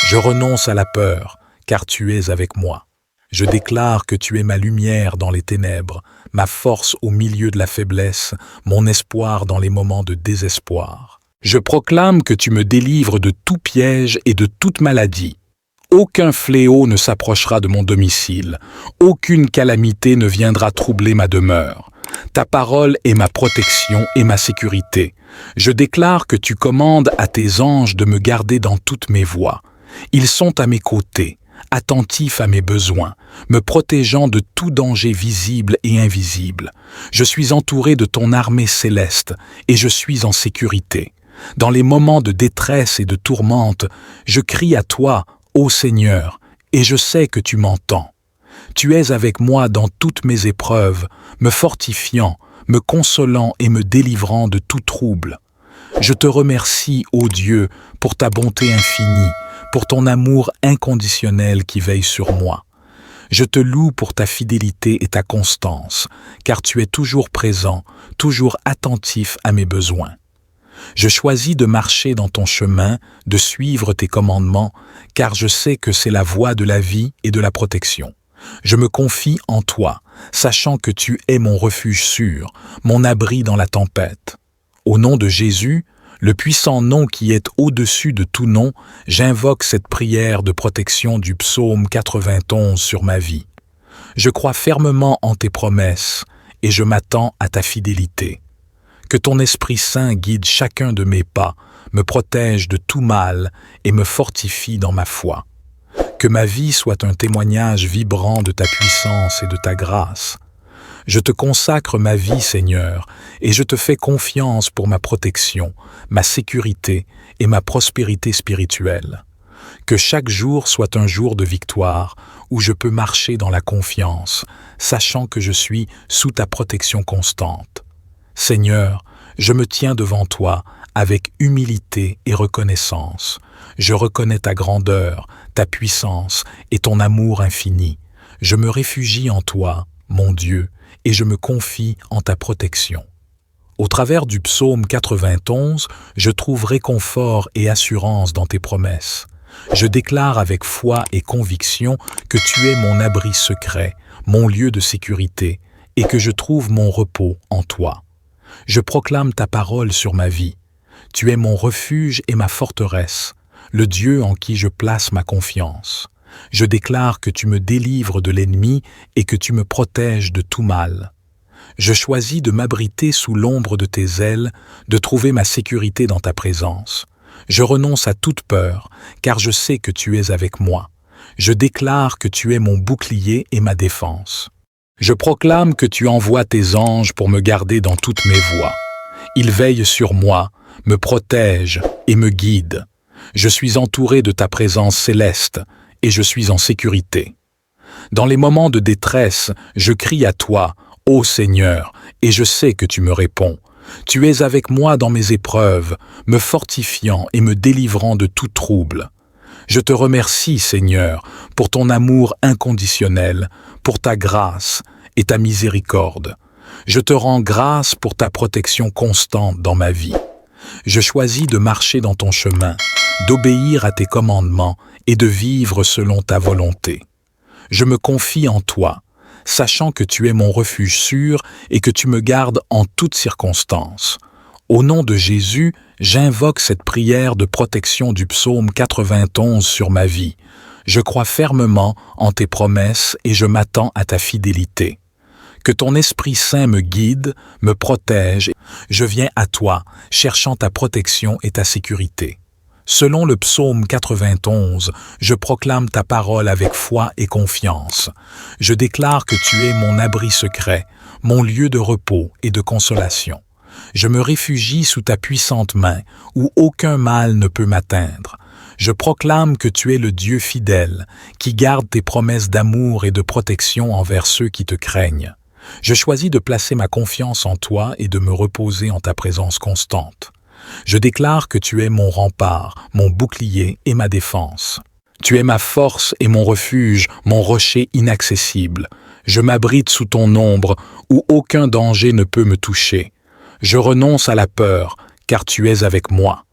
Je renonce à la peur, car tu es avec moi. Je déclare que tu es ma lumière dans les ténèbres, ma force au milieu de la faiblesse, mon espoir dans les moments de désespoir. Je proclame que tu me délivres de tout piège et de toute maladie. Aucun fléau ne s'approchera de mon domicile, aucune calamité ne viendra troubler ma demeure. Ta parole est ma protection et ma sécurité. Je déclare que tu commandes à tes anges de me garder dans toutes mes voies. Ils sont à mes côtés, attentifs à mes besoins, me protégeant de tout danger visible et invisible. Je suis entouré de ton armée céleste et je suis en sécurité. Dans les moments de détresse et de tourmente, je crie à toi, ô Seigneur, et je sais que tu m'entends. Tu es avec moi dans toutes mes épreuves, me fortifiant, me consolant et me délivrant de tout trouble. Je te remercie, ô Dieu, pour ta bonté infinie, pour ton amour inconditionnel qui veille sur moi. Je te loue pour ta fidélité et ta constance, car tu es toujours présent, toujours attentif à mes besoins. Je choisis de marcher dans ton chemin, de suivre tes commandements, car je sais que c'est la voie de la vie et de la protection. Je me confie en toi, sachant que tu es mon refuge sûr, mon abri dans la tempête. Au nom de Jésus, le puissant nom qui est au-dessus de tout nom, j'invoque cette prière de protection du psaume 91 sur ma vie. Je crois fermement en tes promesses et je m'attends à ta fidélité. Que ton Esprit Saint guide chacun de mes pas, me protège de tout mal et me fortifie dans ma foi. Que ma vie soit un témoignage vibrant de ta puissance et de ta grâce. Je te consacre ma vie, Seigneur, et je te fais confiance pour ma protection, ma sécurité et ma prospérité spirituelle. Que chaque jour soit un jour de victoire où je peux marcher dans la confiance, sachant que je suis sous ta protection constante. Seigneur, je me tiens devant toi avec humilité et reconnaissance. Je reconnais ta grandeur, ta puissance et ton amour infini. Je me réfugie en toi, mon Dieu, et je me confie en ta protection. Au travers du psaume 91, je trouve réconfort et assurance dans tes promesses. Je déclare avec foi et conviction que tu es mon abri secret, mon lieu de sécurité, et que je trouve mon repos en toi. Je proclame ta parole sur ma vie. Tu es mon refuge et ma forteresse, le Dieu en qui je place ma confiance. Je déclare que tu me délivres de l'ennemi et que tu me protèges de tout mal. Je choisis de m'abriter sous l'ombre de tes ailes, de trouver ma sécurité dans ta présence. Je renonce à toute peur, car je sais que tu es avec moi. Je déclare que tu es mon bouclier et ma défense. Je proclame que tu envoies tes anges pour me garder dans toutes mes voies. Ils veillent sur moi, me protègent et me guident. Je suis entouré de ta présence céleste et je suis en sécurité. Dans les moments de détresse, je crie à toi, ô Seigneur, et je sais que tu me réponds. Tu es avec moi dans mes épreuves, me fortifiant et me délivrant de tout trouble. Je te remercie, Seigneur, pour ton amour inconditionnel, pour ta grâce et ta miséricorde. Je te rends grâce pour ta protection constante dans ma vie. Je choisis de marcher dans ton chemin, d'obéir à tes commandements et de vivre selon ta volonté. Je me confie en toi, sachant que tu es mon refuge sûr et que tu me gardes en toutes circonstances. Au nom de Jésus, j'invoque cette prière de protection du psaume 91 sur ma vie. Je crois fermement en tes promesses et je m'attends à ta fidélité. Que ton Esprit Saint me guide, me protège. Je viens à toi, cherchant ta protection et ta sécurité. Selon le psaume 91, je proclame ta parole avec foi et confiance. Je déclare que tu es mon abri secret, mon lieu de repos et de consolation. Je me réfugie sous ta puissante main, où aucun mal ne peut m'atteindre. Je proclame que tu es le Dieu fidèle, qui garde tes promesses d'amour et de protection envers ceux qui te craignent. Je choisis de placer ma confiance en toi et de me reposer en ta présence constante. Je déclare que tu es mon rempart, mon bouclier et ma défense. Tu es ma force et mon refuge, mon rocher inaccessible. Je m'abrite sous ton ombre, où aucun danger ne peut me toucher. Je renonce à la peur, car tu es avec moi.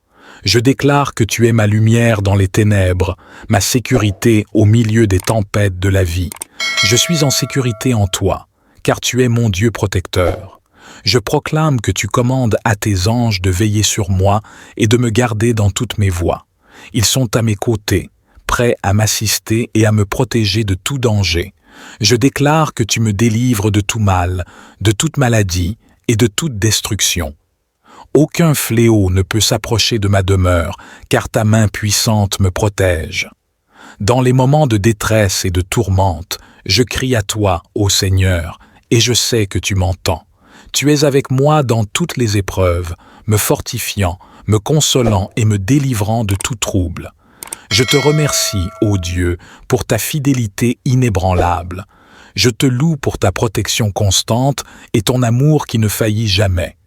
Je déclare que tu es ma lumière dans les ténèbres, ma sécurité au milieu des tempêtes de la vie. Je suis en sécurité en toi, car tu es mon Dieu protecteur. Je proclame que tu commandes à tes anges de veiller sur moi et de me garder dans toutes mes voies. Ils sont à mes côtés, prêts à m'assister et à me protéger de tout danger. Je déclare que tu me délivres de tout mal, de toute maladie et de toute destruction. Aucun fléau ne peut s'approcher de ma demeure, car ta main puissante me protège. Dans les moments de détresse et de tourmente, je crie à toi, ô Seigneur, et je sais que tu m'entends. Tu es avec moi dans toutes les épreuves, me fortifiant, me consolant et me délivrant de tout trouble. Je te remercie, ô Dieu, pour ta fidélité inébranlable. Je te loue pour ta protection constante et ton amour qui ne faillit jamais.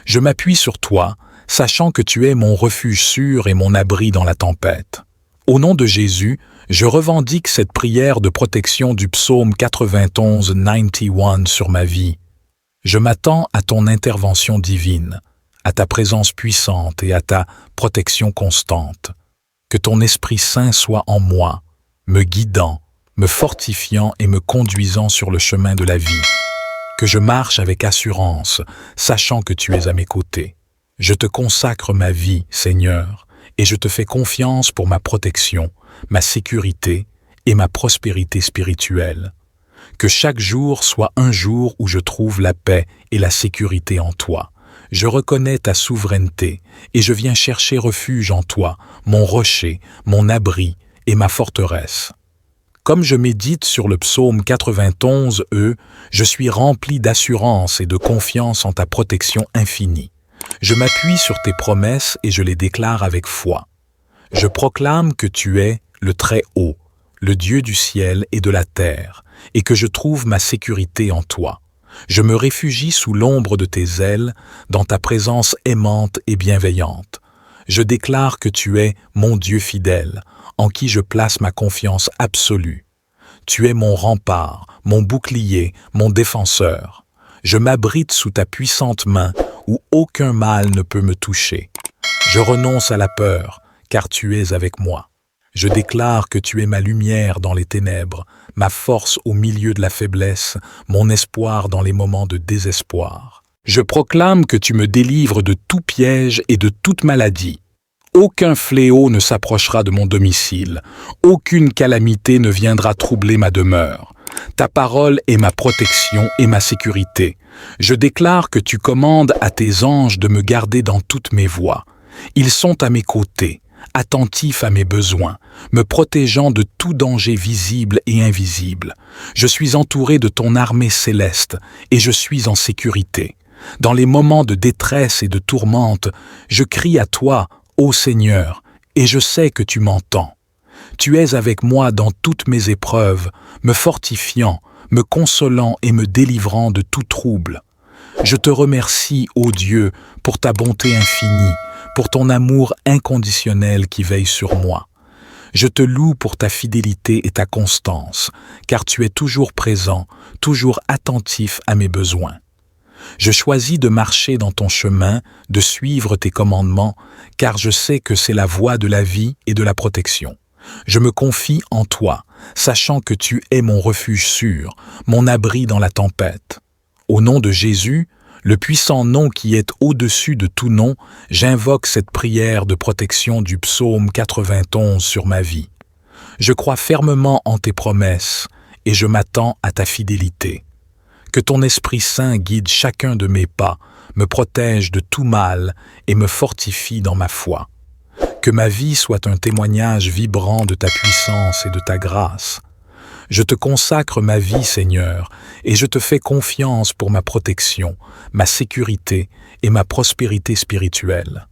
Je m'appuie sur toi, sachant que tu es mon refuge sûr et mon abri dans la tempête. Au nom de Jésus, je revendique cette prière de protection du psaume 91 sur ma vie. Je m'attends à ton intervention divine, à ta présence puissante et à ta protection constante. Que ton Esprit Saint soit en moi, me guidant, me fortifiant et me conduisant sur le chemin de la vie. Que je marche avec assurance, sachant que tu es à mes côtés. Je te consacre ma vie, Seigneur, et je te fais confiance pour ma protection, ma sécurité et ma prospérité spirituelle. Que chaque jour soit un jour où je trouve la paix et la sécurité en toi. Je reconnais ta souveraineté et je viens chercher refuge en toi, mon rocher, mon abri et ma forteresse. Comme je médite sur le psaume 91, je suis rempli d'assurance et de confiance en ta protection infinie. Je m'appuie sur tes promesses et je les déclare avec foi. Je proclame que tu es le Très-Haut, le Dieu du ciel et de la terre, et que je trouve ma sécurité en toi. Je me réfugie sous l'ombre de tes ailes, dans ta présence aimante et bienveillante. Je déclare que tu es mon Dieu fidèle, en qui je place ma confiance absolue. Tu es mon rempart, mon bouclier, mon défenseur. Je m'abrite sous ta puissante main, où aucun mal ne peut me toucher. Je renonce à la peur, car tu es avec moi. Je déclare que tu es ma lumière dans les ténèbres, ma force au milieu de la faiblesse, mon espoir dans les moments de désespoir. Je proclame que tu me délivres de tout piège et de toute maladie. Aucun fléau ne s'approchera de mon domicile, aucune calamité ne viendra troubler ma demeure. Ta parole est ma protection et ma sécurité. Je déclare que tu commandes à tes anges de me garder dans toutes mes voies. Ils sont à mes côtés, attentifs à mes besoins, me protégeant de tout danger visible et invisible. Je suis entouré de ton armée céleste et je suis en sécurité. Dans les moments de détresse et de tourmente, je crie à toi, ô Seigneur, et je sais que tu m'entends. Tu es avec moi dans toutes mes épreuves, me fortifiant, me consolant et me délivrant de tout trouble. Je te remercie, ô Dieu, pour ta bonté infinie, pour ton amour inconditionnel qui veille sur moi. Je te loue pour ta fidélité et ta constance, car tu es toujours présent, toujours attentif à mes besoins. Je choisis de marcher dans ton chemin, de suivre tes commandements, car je sais que c'est la voie de la vie et de la protection. Je me confie en toi, sachant que tu es mon refuge sûr, mon abri dans la tempête. Au nom de Jésus, le puissant nom qui est au-dessus de tout nom, j'invoque cette prière de protection du psaume 91 sur ma vie. Je crois fermement en tes promesses et je m'attends à ta fidélité. Que ton Esprit Saint guide chacun de mes pas, me protège de tout mal et me fortifie dans ma foi. Que ma vie soit un témoignage vibrant de ta puissance et de ta grâce. Je te consacre ma vie, Seigneur, et je te fais confiance pour ma protection, ma sécurité et ma prospérité spirituelle.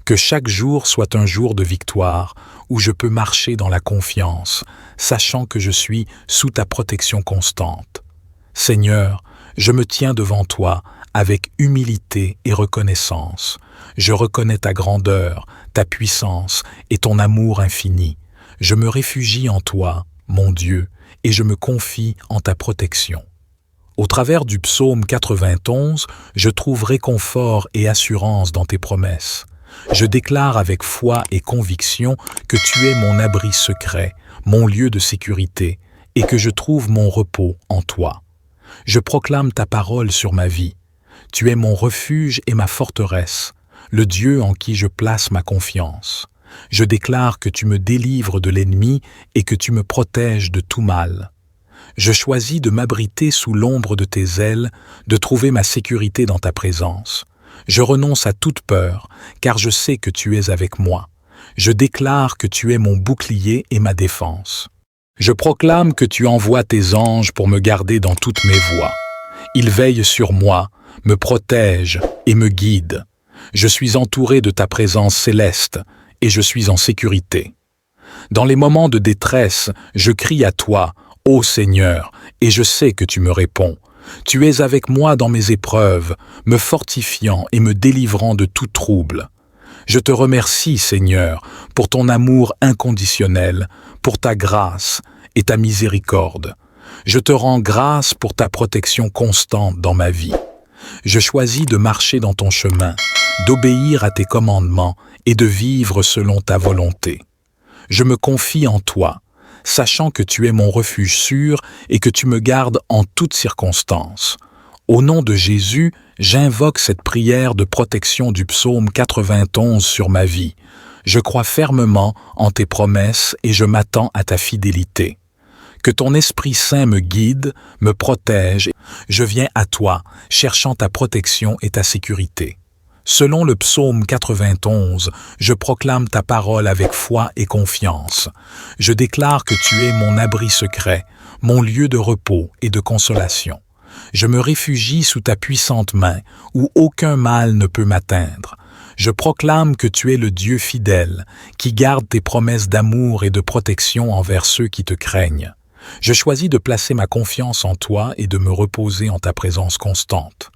Que chaque jour soit un jour de victoire, où je peux marcher dans la confiance, sachant que je suis sous ta protection constante. Seigneur, je me tiens devant toi avec humilité et reconnaissance. Je reconnais ta grandeur, ta puissance et ton amour infini. Je me réfugie en toi, mon Dieu, et je me confie en ta protection. Au travers du psaume 91, je trouve réconfort et assurance dans tes promesses. Je déclare avec foi et conviction que tu es mon abri secret, mon lieu de sécurité, et que je trouve mon repos en toi. Je proclame ta parole sur ma vie. Tu es mon refuge et ma forteresse, le Dieu en qui je place ma confiance. Je déclare que tu me délivres de l'ennemi et que tu me protèges de tout mal. Je choisis de m'abriter sous l'ombre de tes ailes, de trouver ma sécurité dans ta présence. Je renonce à toute peur, car je sais que tu es avec moi. Je déclare que tu es mon bouclier et ma défense. Je proclame que tu envoies tes anges pour me garder dans toutes mes voies. Ils veillent sur moi, me protègent et me guident. Je suis entouré de ta présence céleste et je suis en sécurité. Dans les moments de détresse, je crie à toi, ô Seigneur, et je sais que tu me réponds. Tu es avec moi dans mes épreuves, me fortifiant et me délivrant de tout trouble. Je te remercie, Seigneur, pour ton amour inconditionnel, pour ta grâce et ta miséricorde. Je te rends grâce pour ta protection constante dans ma vie. Je choisis de marcher dans ton chemin, d'obéir à tes commandements et de vivre selon ta volonté. Je me confie en toi, sachant que tu es mon refuge sûr et que tu me gardes en toutes circonstances. Au nom de Jésus, j'invoque cette prière de protection du psaume 91 sur ma vie. Je crois fermement en tes promesses et je m'attends à ta fidélité. Que ton Esprit Saint me guide, me protège. Je viens à toi, cherchant ta protection et ta sécurité. Selon le psaume 91, je proclame ta parole avec foi et confiance. Je déclare que tu es mon abri secret, mon lieu de repos et de consolation. Je me réfugie sous ta puissante main, où aucun mal ne peut m'atteindre. Je proclame que tu es le Dieu fidèle, qui garde tes promesses d'amour et de protection envers ceux qui te craignent. Je choisis de placer ma confiance en toi et de me reposer en ta présence constante.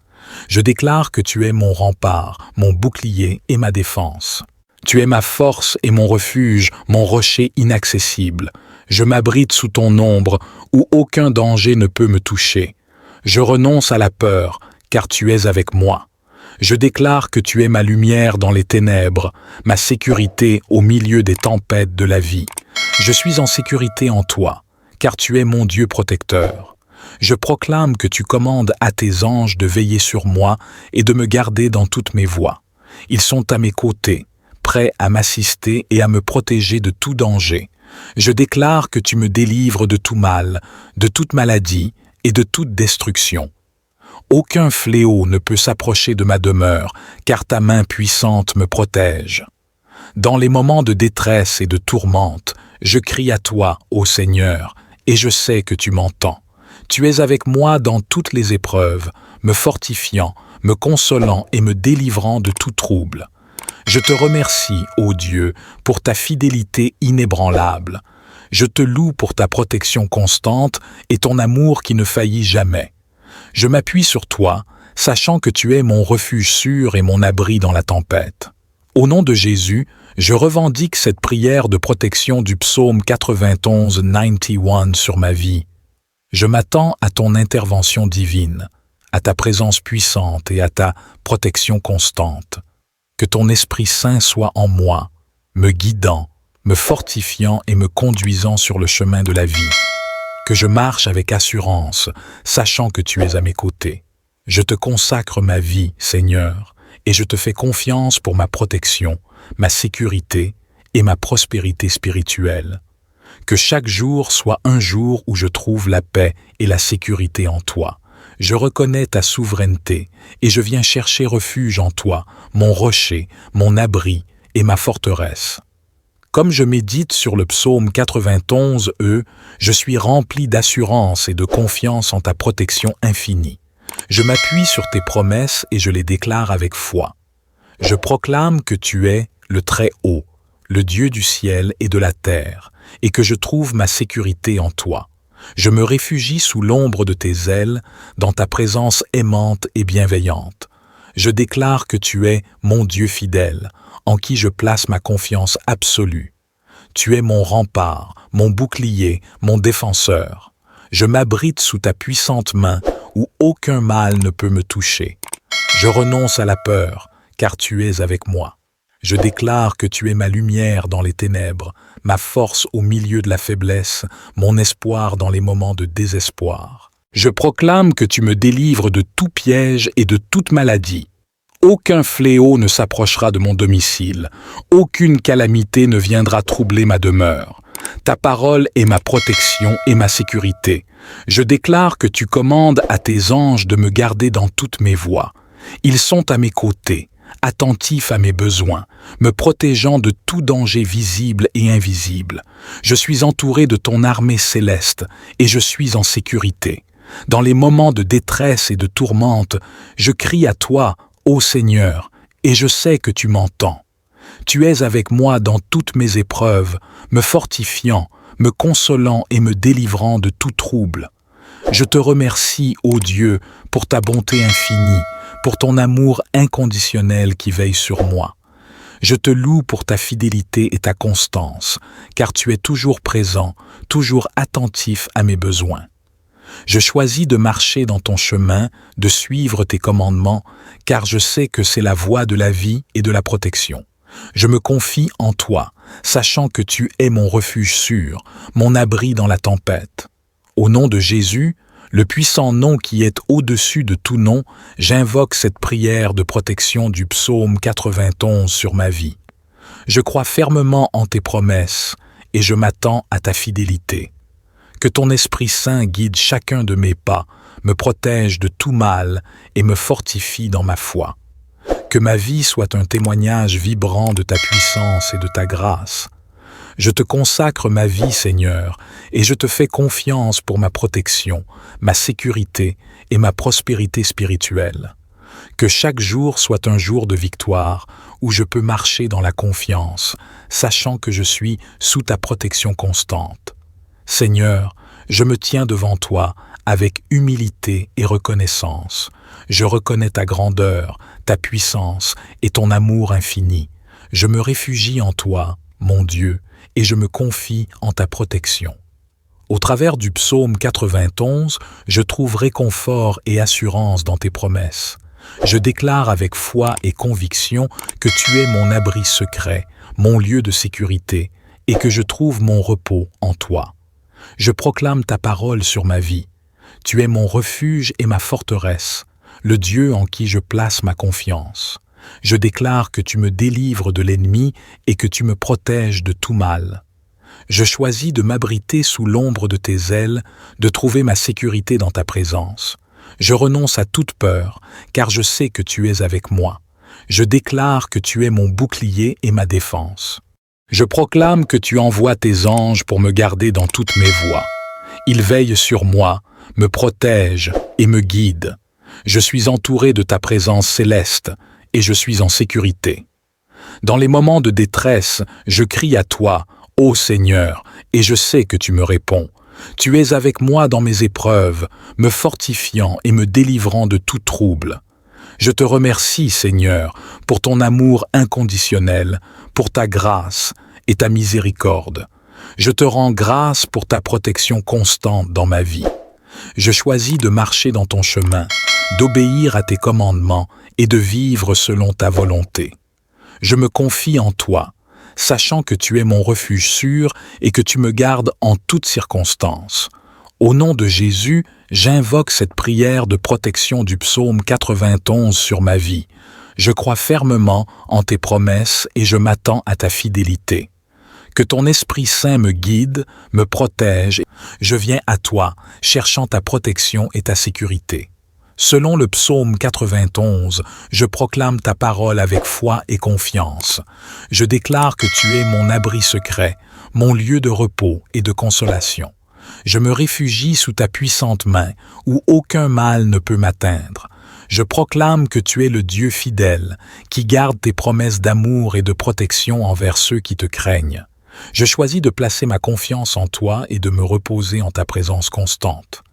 Je déclare que tu es mon rempart, mon bouclier et ma défense. Tu es ma force et mon refuge, mon rocher inaccessible. Je m'abrite sous ton ombre, où aucun danger ne peut me toucher. Je renonce à la peur, car tu es avec moi. Je déclare que tu es ma lumière dans les ténèbres, ma sécurité au milieu des tempêtes de la vie. Je suis en sécurité en toi, car tu es mon Dieu protecteur. Je proclame que tu commandes à tes anges de veiller sur moi et de me garder dans toutes mes voies. Ils sont à mes côtés, prêts à m'assister et à me protéger de tout danger. Je déclare que tu me délivres de tout mal, de toute maladie et de toute destruction. Aucun fléau ne peut s'approcher de ma demeure, car ta main puissante me protège. Dans les moments de détresse et de tourmente, je crie à toi, ô Seigneur, et je sais que tu m'entends. Tu es avec moi dans toutes les épreuves, me fortifiant, me consolant et me délivrant de tout trouble. Je te remercie, ô Dieu, pour ta fidélité inébranlable. Je te loue pour ta protection constante et ton amour qui ne faillit jamais. Je m'appuie sur toi, sachant que tu es mon refuge sûr et mon abri dans la tempête. Au nom de Jésus, je revendique cette prière de protection du psaume 91 sur ma vie. Je m'attends à ton intervention divine, à ta présence puissante et à ta protection constante. Que ton Esprit Saint soit en moi, me guidant, me fortifiant et me conduisant sur le chemin de la vie. Que je marche avec assurance, sachant que tu es à mes côtés. Je te consacre ma vie, Seigneur, et je te fais confiance pour ma protection, ma sécurité et ma prospérité spirituelle. Que chaque jour soit un jour où je trouve la paix et la sécurité en toi. Je reconnais ta souveraineté et je viens chercher refuge en toi, mon rocher, mon abri et ma forteresse. Comme je médite sur le psaume 91, je suis rempli d'assurance et de confiance en ta protection infinie. Je m'appuie sur tes promesses et je les déclare avec foi. Je proclame que tu es le Très-Haut, le Dieu du ciel et de la terre, et que je trouve ma sécurité en toi. Je me réfugie sous l'ombre de tes ailes, dans ta présence aimante et bienveillante. Je déclare que tu es mon Dieu fidèle, en qui je place ma confiance absolue. Tu es mon rempart, mon bouclier, mon défenseur. Je m'abrite sous ta puissante main, où aucun mal ne peut me toucher. Je renonce à la peur, car tu es avec moi. Je déclare que tu es ma lumière dans les ténèbres, ma force au milieu de la faiblesse, mon espoir dans les moments de désespoir. Je proclame que tu me délivres de tout piège et de toute maladie. Aucun fléau ne s'approchera de mon domicile, aucune calamité ne viendra troubler ma demeure. Ta parole est ma protection et ma sécurité. Je déclare que tu commandes à tes anges de me garder dans toutes mes voies. Ils sont à mes côtés, attentifs à mes besoins, me protégeant de tout danger visible et invisible. Je suis entouré de ton armée céleste et je suis en sécurité. Dans les moments de détresse et de tourmente, je crie à toi, ô Seigneur, et je sais que tu m'entends. Tu es avec moi dans toutes mes épreuves, me fortifiant, me consolant et me délivrant de tout trouble. Je te remercie, ô Dieu, pour ta bonté infinie, pour ton amour inconditionnel qui veille sur moi. Je te loue pour ta fidélité et ta constance, car tu es toujours présent, toujours attentif à mes besoins. Je choisis de marcher dans ton chemin, de suivre tes commandements, car je sais que c'est la voie de la vie et de la protection. Je me confie en toi, sachant que tu es mon refuge sûr, mon abri dans la tempête. Au nom de Jésus, le puissant nom qui est au-dessus de tout nom, j'invoque cette prière de protection du psaume 91 sur ma vie. Je crois fermement en tes promesses et je m'attends à ta fidélité. Que ton Esprit Saint guide chacun de mes pas, me protège de tout mal et me fortifie dans ma foi. Que ma vie soit un témoignage vibrant de ta puissance et de ta grâce. Je te consacre ma vie, Seigneur, et je te fais confiance pour ma protection, ma sécurité et ma prospérité spirituelle. Que chaque jour soit un jour de victoire où je peux marcher dans la confiance, sachant que je suis sous ta protection constante. Seigneur, je me tiens devant toi avec humilité et reconnaissance. Je reconnais ta grandeur, ta puissance et ton amour infini. Je me réfugie en toi, mon Dieu, et je me confie en ta protection. Au travers du psaume 91, je trouve réconfort et assurance dans tes promesses. Je déclare avec foi et conviction que tu es mon abri secret, mon lieu de sécurité, et que je trouve mon repos en toi. Je proclame ta parole sur ma vie. Tu es mon refuge et ma forteresse, le Dieu en qui je place ma confiance. Je déclare que tu me délivres de l'ennemi et que tu me protèges de tout mal. Je choisis de m'abriter sous l'ombre de tes ailes, de trouver ma sécurité dans ta présence. Je renonce à toute peur, car je sais que tu es avec moi. Je déclare que tu es mon bouclier et ma défense. Je proclame que tu envoies tes anges pour me garder dans toutes mes voies. Ils veillent sur moi, me protègent et me guident. Je suis entouré de ta présence céleste et je suis en sécurité. Dans les moments de détresse, je crie à toi, ô Seigneur, et je sais que tu me réponds. Tu es avec moi dans mes épreuves, me fortifiant et me délivrant de tout trouble. Je te remercie, Seigneur, pour ton amour inconditionnel, pour ta grâce et ta miséricorde. Je te rends grâce pour ta protection constante dans ma vie. Je choisis de marcher dans ton chemin, d'obéir à tes commandements et de vivre selon ta volonté. Je me confie en toi, sachant que tu es mon refuge sûr et que tu me gardes en toutes circonstances. Au nom de Jésus, j'invoque cette prière de protection du psaume 91 sur ma vie. Je crois fermement en tes promesses et je m'attends à ta fidélité. Que ton Esprit Saint me guide, me protège. Je viens à toi, cherchant ta protection et ta sécurité. Selon le psaume 91, je proclame ta parole avec foi et confiance. Je déclare que tu es mon abri secret, mon lieu de repos et de consolation. Je me réfugie sous ta puissante main, où aucun mal ne peut m'atteindre. Je proclame que tu es le Dieu fidèle, qui garde tes promesses d'amour et de protection envers ceux qui te craignent. Je choisis de placer ma confiance en toi et de me reposer en ta présence constante.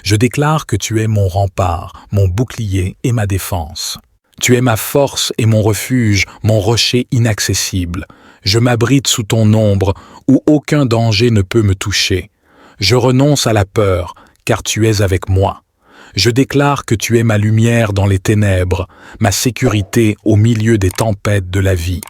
Je déclare que tu es mon rempart, mon bouclier et ma défense. Tu es ma force et mon refuge, mon rocher inaccessible. Je m'abrite sous ton ombre, où aucun danger ne peut me toucher. Je renonce à la peur, car tu es avec moi. Je déclare que tu es ma lumière dans les ténèbres, ma sécurité au milieu des tempêtes de la vie.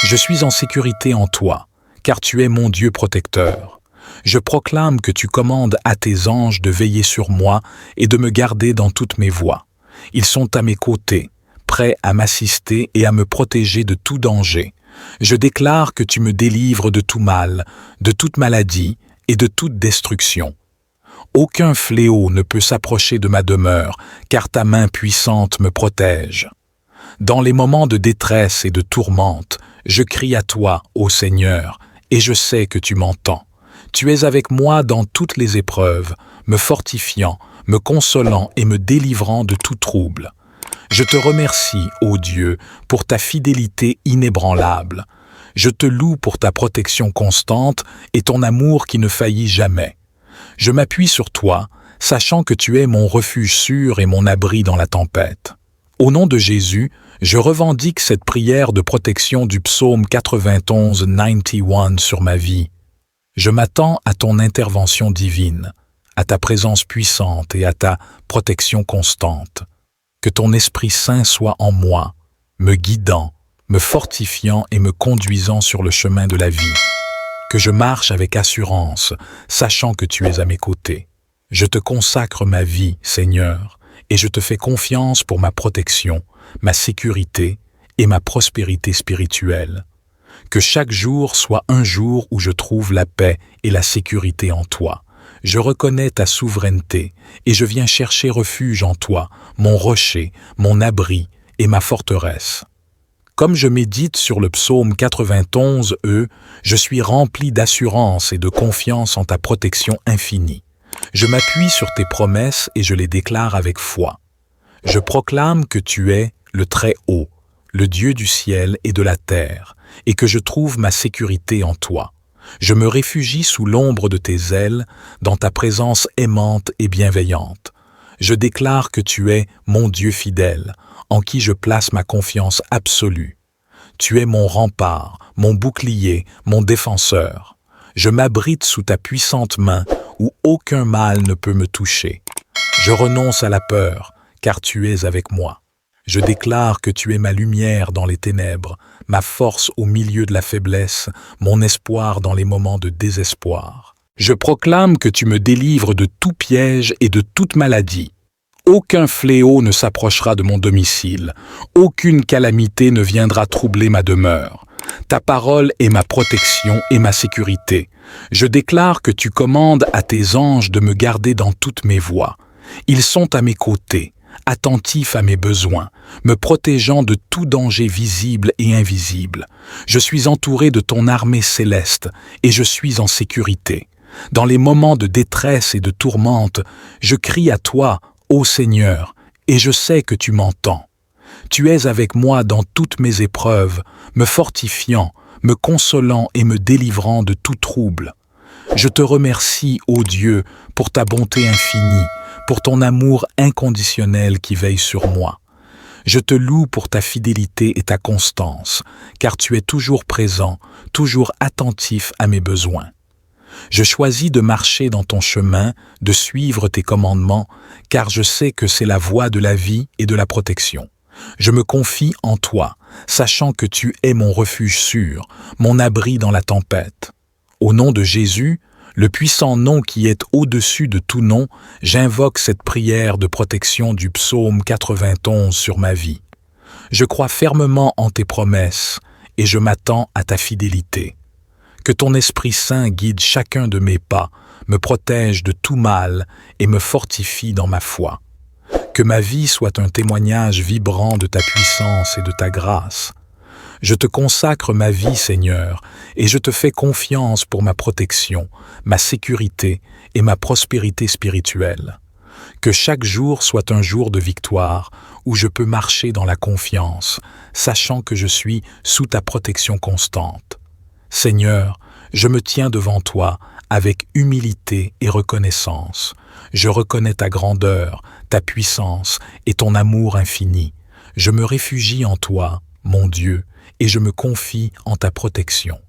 Je suis en sécurité en toi, car tu es mon Dieu protecteur. Je proclame que tu commandes à tes anges de veiller sur moi et de me garder dans toutes mes voies. Ils sont à mes côtés, prêts à m'assister et à me protéger de tout danger. Je déclare que tu me délivres de tout mal, de toute maladie et de toute destruction. Aucun fléau ne peut s'approcher de ma demeure, car ta main puissante me protège. Dans les moments de détresse et de tourmente, je crie à toi, ô Seigneur, et je sais que tu m'entends. Tu es avec moi dans toutes les épreuves, me fortifiant, me consolant et me délivrant de tout trouble. Je te remercie, ô Dieu, pour ta fidélité inébranlable. Je te loue pour ta protection constante et ton amour qui ne faillit jamais. Je m'appuie sur toi, sachant que tu es mon refuge sûr et mon abri dans la tempête. Au nom de Jésus, je revendique cette prière de protection du psaume 91 sur ma vie. Je m'attends à ton intervention divine, à ta présence puissante et à ta protection constante. Que ton Esprit Saint soit en moi, me guidant, me fortifiant et me conduisant sur le chemin de la vie. Que je marche avec assurance, sachant que tu es à mes côtés. Je te consacre ma vie, Seigneur, et je te fais confiance pour ma protection, ma sécurité et ma prospérité spirituelle. Que chaque jour soit un jour où je trouve la paix et la sécurité en toi. Je reconnais ta souveraineté et je viens chercher refuge en toi, mon rocher, mon abri et ma forteresse. Comme je médite sur le psaume 91, je suis rempli d'assurance et de confiance en ta protection infinie. Je m'appuie sur tes promesses et je les déclare avec foi. Je proclame que tu es le Très-Haut, le Dieu du ciel et de la terre, et que je trouve ma sécurité en toi. Je me réfugie sous l'ombre de tes ailes, dans ta présence aimante et bienveillante. Je déclare que tu es mon Dieu fidèle, en qui je place ma confiance absolue. Tu es mon rempart, mon bouclier, mon défenseur. Je m'abrite sous ta puissante main, où aucun mal ne peut me toucher. Je renonce à la peur, car tu es avec moi. Je déclare que tu es ma lumière dans les ténèbres, ma force au milieu de la faiblesse, mon espoir dans les moments de désespoir. Je proclame que tu me délivres de tout piège et de toute maladie. Aucun fléau ne s'approchera de mon domicile, aucune calamité ne viendra troubler ma demeure. Ta parole est ma protection et ma sécurité. Je déclare que tu commandes à tes anges de me garder dans toutes mes voies. Ils sont à mes côtés, attentifs à mes besoins, me protégeant de tout danger visible et invisible. Je suis entouré de ton armée céleste et je suis en sécurité. Dans les moments de détresse et de tourmente, je crie à toi, ô Seigneur, et je sais que tu m'entends. Tu es avec moi dans toutes mes épreuves, me fortifiant, me consolant et me délivrant de tout trouble. Je te remercie, ô Dieu, pour ta bonté infinie, pour ton amour inconditionnel qui veille sur moi. Je te loue pour ta fidélité et ta constance, car tu es toujours présent, toujours attentif à mes besoins. Je choisis de marcher dans ton chemin, de suivre tes commandements, car je sais que c'est la voie de la vie et de la protection. Je me confie en toi, sachant que tu es mon refuge sûr, mon abri dans la tempête. Au nom de Jésus, le puissant nom qui est au-dessus de tout nom, j'invoque cette prière de protection du psaume 91 sur ma vie. Je crois fermement en tes promesses et je m'attends à ta fidélité. Que ton Esprit Saint guide chacun de mes pas, me protège de tout mal et me fortifie dans ma foi. Que ma vie soit un témoignage vibrant de ta puissance et de ta grâce. Je te consacre ma vie, Seigneur, et je te fais confiance pour ma protection, ma sécurité et ma prospérité spirituelle. Que chaque jour soit un jour de victoire, où je peux marcher dans la confiance, sachant que je suis sous ta protection constante. Seigneur, je me tiens devant toi avec humilité et reconnaissance. Je reconnais ta grandeur, ta puissance et ton amour infini. Je me réfugie en toi, mon Dieu, et je me confie en ta protection.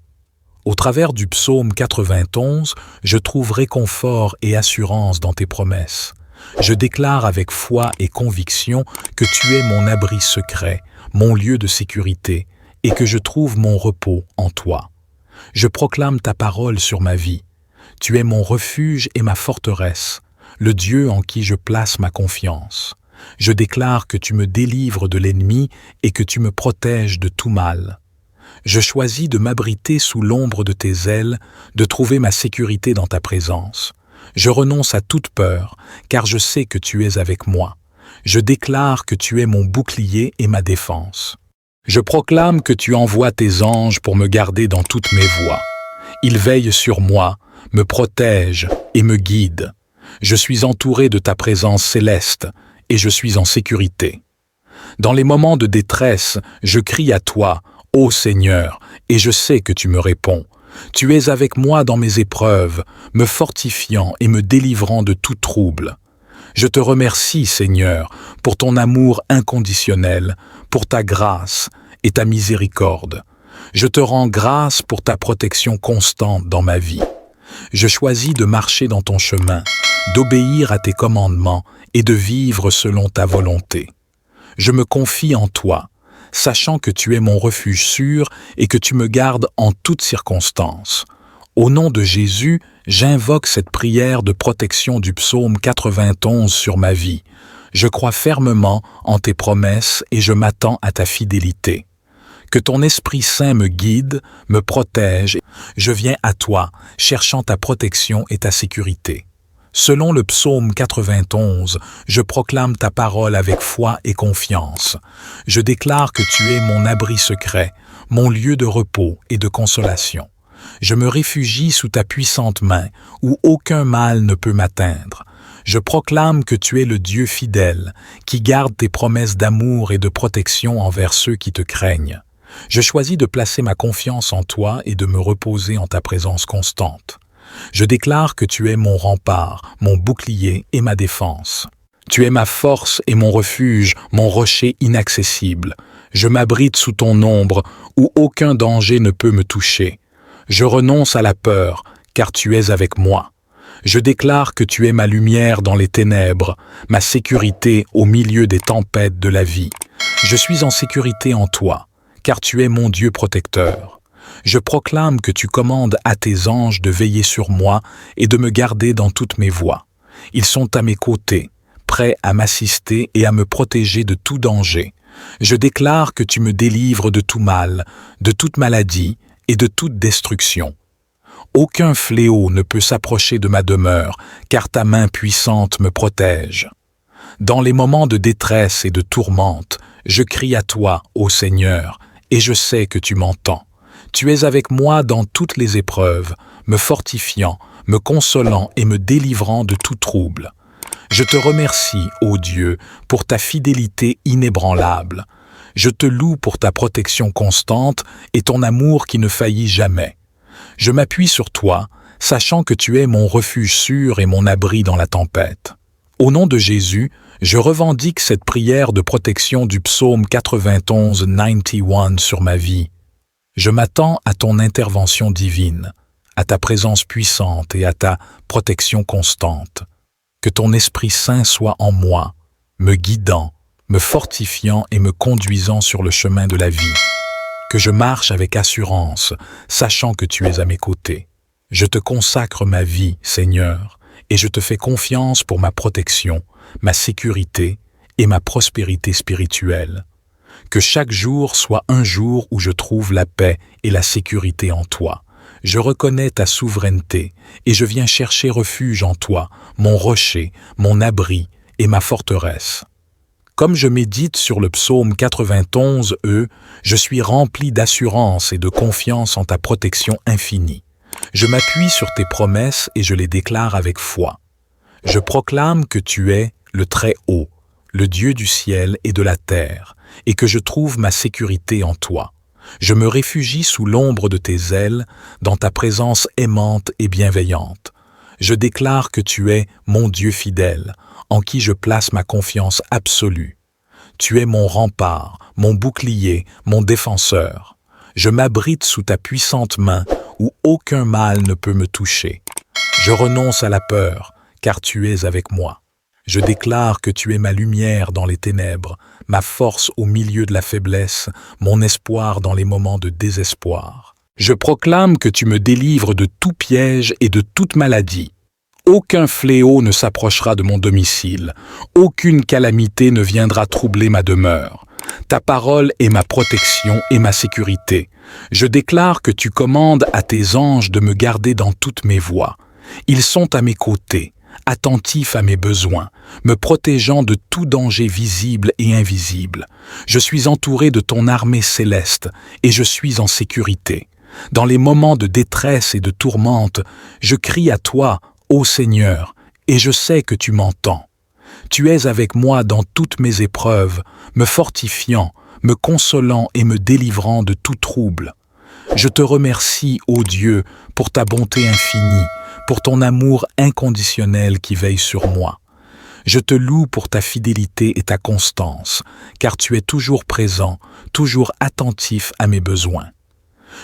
Au travers du psaume 91, je trouve réconfort et assurance dans tes promesses. Je déclare avec foi et conviction que tu es mon abri secret, mon lieu de sécurité, et que je trouve mon repos en toi. Je proclame ta parole sur ma vie. Tu es mon refuge et ma forteresse, le Dieu en qui je place ma confiance. Je déclare que tu me délivres de l'ennemi et que tu me protèges de tout mal. Je choisis de m'abriter sous l'ombre de tes ailes, de trouver ma sécurité dans ta présence. Je renonce à toute peur, car je sais que tu es avec moi. Je déclare que tu es mon bouclier et ma défense. Je proclame que tu envoies tes anges pour me garder dans toutes mes voies. Ils veillent sur moi, me protègent et me guident. Je suis entouré de ta présence céleste et je suis en sécurité. Dans les moments de détresse, je crie à toi, ô Seigneur, et je sais que tu me réponds. Tu es avec moi dans mes épreuves, me fortifiant et me délivrant de tout trouble. Je te remercie, Seigneur, pour ton amour inconditionnel, pour ta grâce et ta miséricorde. Je te rends grâce pour ta protection constante dans ma vie. Je choisis de marcher dans ton chemin, d'obéir à tes commandements et de vivre selon ta volonté. Je me confie en toi, sachant que tu es mon refuge sûr et que tu me gardes en toutes circonstances. Au nom de Jésus, j'invoque cette prière de protection du psaume 91 sur ma vie. Je crois fermement en tes promesses et je m'attends à ta fidélité. Que ton Esprit Saint me guide, me protège. Je viens à toi, cherchant ta protection et ta sécurité. Selon le psaume 91, je proclame ta parole avec foi et confiance. Je déclare que tu es mon abri secret, mon lieu de repos et de consolation. Je me réfugie sous ta puissante main, où aucun mal ne peut m'atteindre. Je proclame que tu es le Dieu fidèle, qui garde tes promesses d'amour et de protection envers ceux qui te craignent. Je choisis de placer ma confiance en toi et de me reposer en ta présence constante. Je déclare que tu es mon rempart, mon bouclier et ma défense. Tu es ma force et mon refuge, mon rocher inaccessible. Je m'abrite sous ton ombre, où aucun danger ne peut me toucher. Je renonce à la peur, car tu es avec moi. Je déclare que tu es ma lumière dans les ténèbres, ma sécurité au milieu des tempêtes de la vie. Je suis en sécurité en toi, car tu es mon Dieu protecteur. Je proclame que tu commandes à tes anges de veiller sur moi et de me garder dans toutes mes voies. Ils sont à mes côtés, prêts à m'assister et à me protéger de tout danger. Je déclare que tu me délivres de tout mal, de toute maladie et de toute destruction. Aucun fléau ne peut s'approcher de ma demeure, car ta main puissante me protège. Dans les moments de détresse et de tourmente, je crie à toi, ô Seigneur, et je sais que tu m'entends. Tu es avec moi dans toutes les épreuves, me fortifiant, me consolant et me délivrant de tout trouble. Je te remercie, ô Dieu, pour ta fidélité inébranlable. Je te loue pour ta protection constante et ton amour qui ne faillit jamais. Je m'appuie sur toi, sachant que tu es mon refuge sûr et mon abri dans la tempête. Au nom de Jésus, je revendique cette prière de protection du psaume 91 sur ma vie. Je m'attends à ton intervention divine, à ta présence puissante et à ta protection constante. Que ton Esprit Saint soit en moi, me guidant, me fortifiant et me conduisant sur le chemin de la vie. Que je marche avec assurance, sachant que tu es à mes côtés. Je te consacre ma vie, Seigneur, et je te fais confiance pour ma protection, ma sécurité et ma prospérité spirituelle. Que chaque jour soit un jour où je trouve la paix et la sécurité en toi. Je reconnais ta souveraineté et je viens chercher refuge en toi, mon rocher, mon abri et ma forteresse. Comme je médite sur le psaume 91, je suis rempli d'assurance et de confiance en ta protection infinie. Je m'appuie sur tes promesses et je les déclare avec foi. Je proclame que tu es le Très-Haut, le Dieu du ciel et de la terre, et que je trouve ma sécurité en toi. Je me réfugie sous l'ombre de tes ailes, dans ta présence aimante et bienveillante. Je déclare que tu es mon Dieu fidèle, en qui je place ma confiance absolue. Tu es mon rempart, mon bouclier, mon défenseur. Je m'abrite sous ta puissante main, où aucun mal ne peut me toucher. Je renonce à la peur, car tu es avec moi. Je déclare que tu es ma lumière dans les ténèbres, ma force au milieu de la faiblesse, mon espoir dans les moments de désespoir. Je proclame que tu me délivres de tout piège et de toute maladie. Aucun fléau ne s'approchera de mon domicile, aucune calamité ne viendra troubler ma demeure. Ta parole est ma protection et ma sécurité. Je déclare que tu commandes à tes anges de me garder dans toutes mes voies. Ils sont à mes côtés, attentifs à mes besoins, me protégeant de tout danger visible et invisible. Je suis entouré de ton armée céleste et je suis en sécurité. Dans les moments de détresse et de tourmente, je crie à toi, ô Seigneur, et je sais que tu m'entends. Tu es avec moi dans toutes mes épreuves, me fortifiant, me consolant et me délivrant de tout trouble. Je te remercie, ô Dieu, pour ta bonté infinie, pour ton amour inconditionnel qui veille sur moi. Je te loue pour ta fidélité et ta constance, car tu es toujours présent, toujours attentif à mes besoins.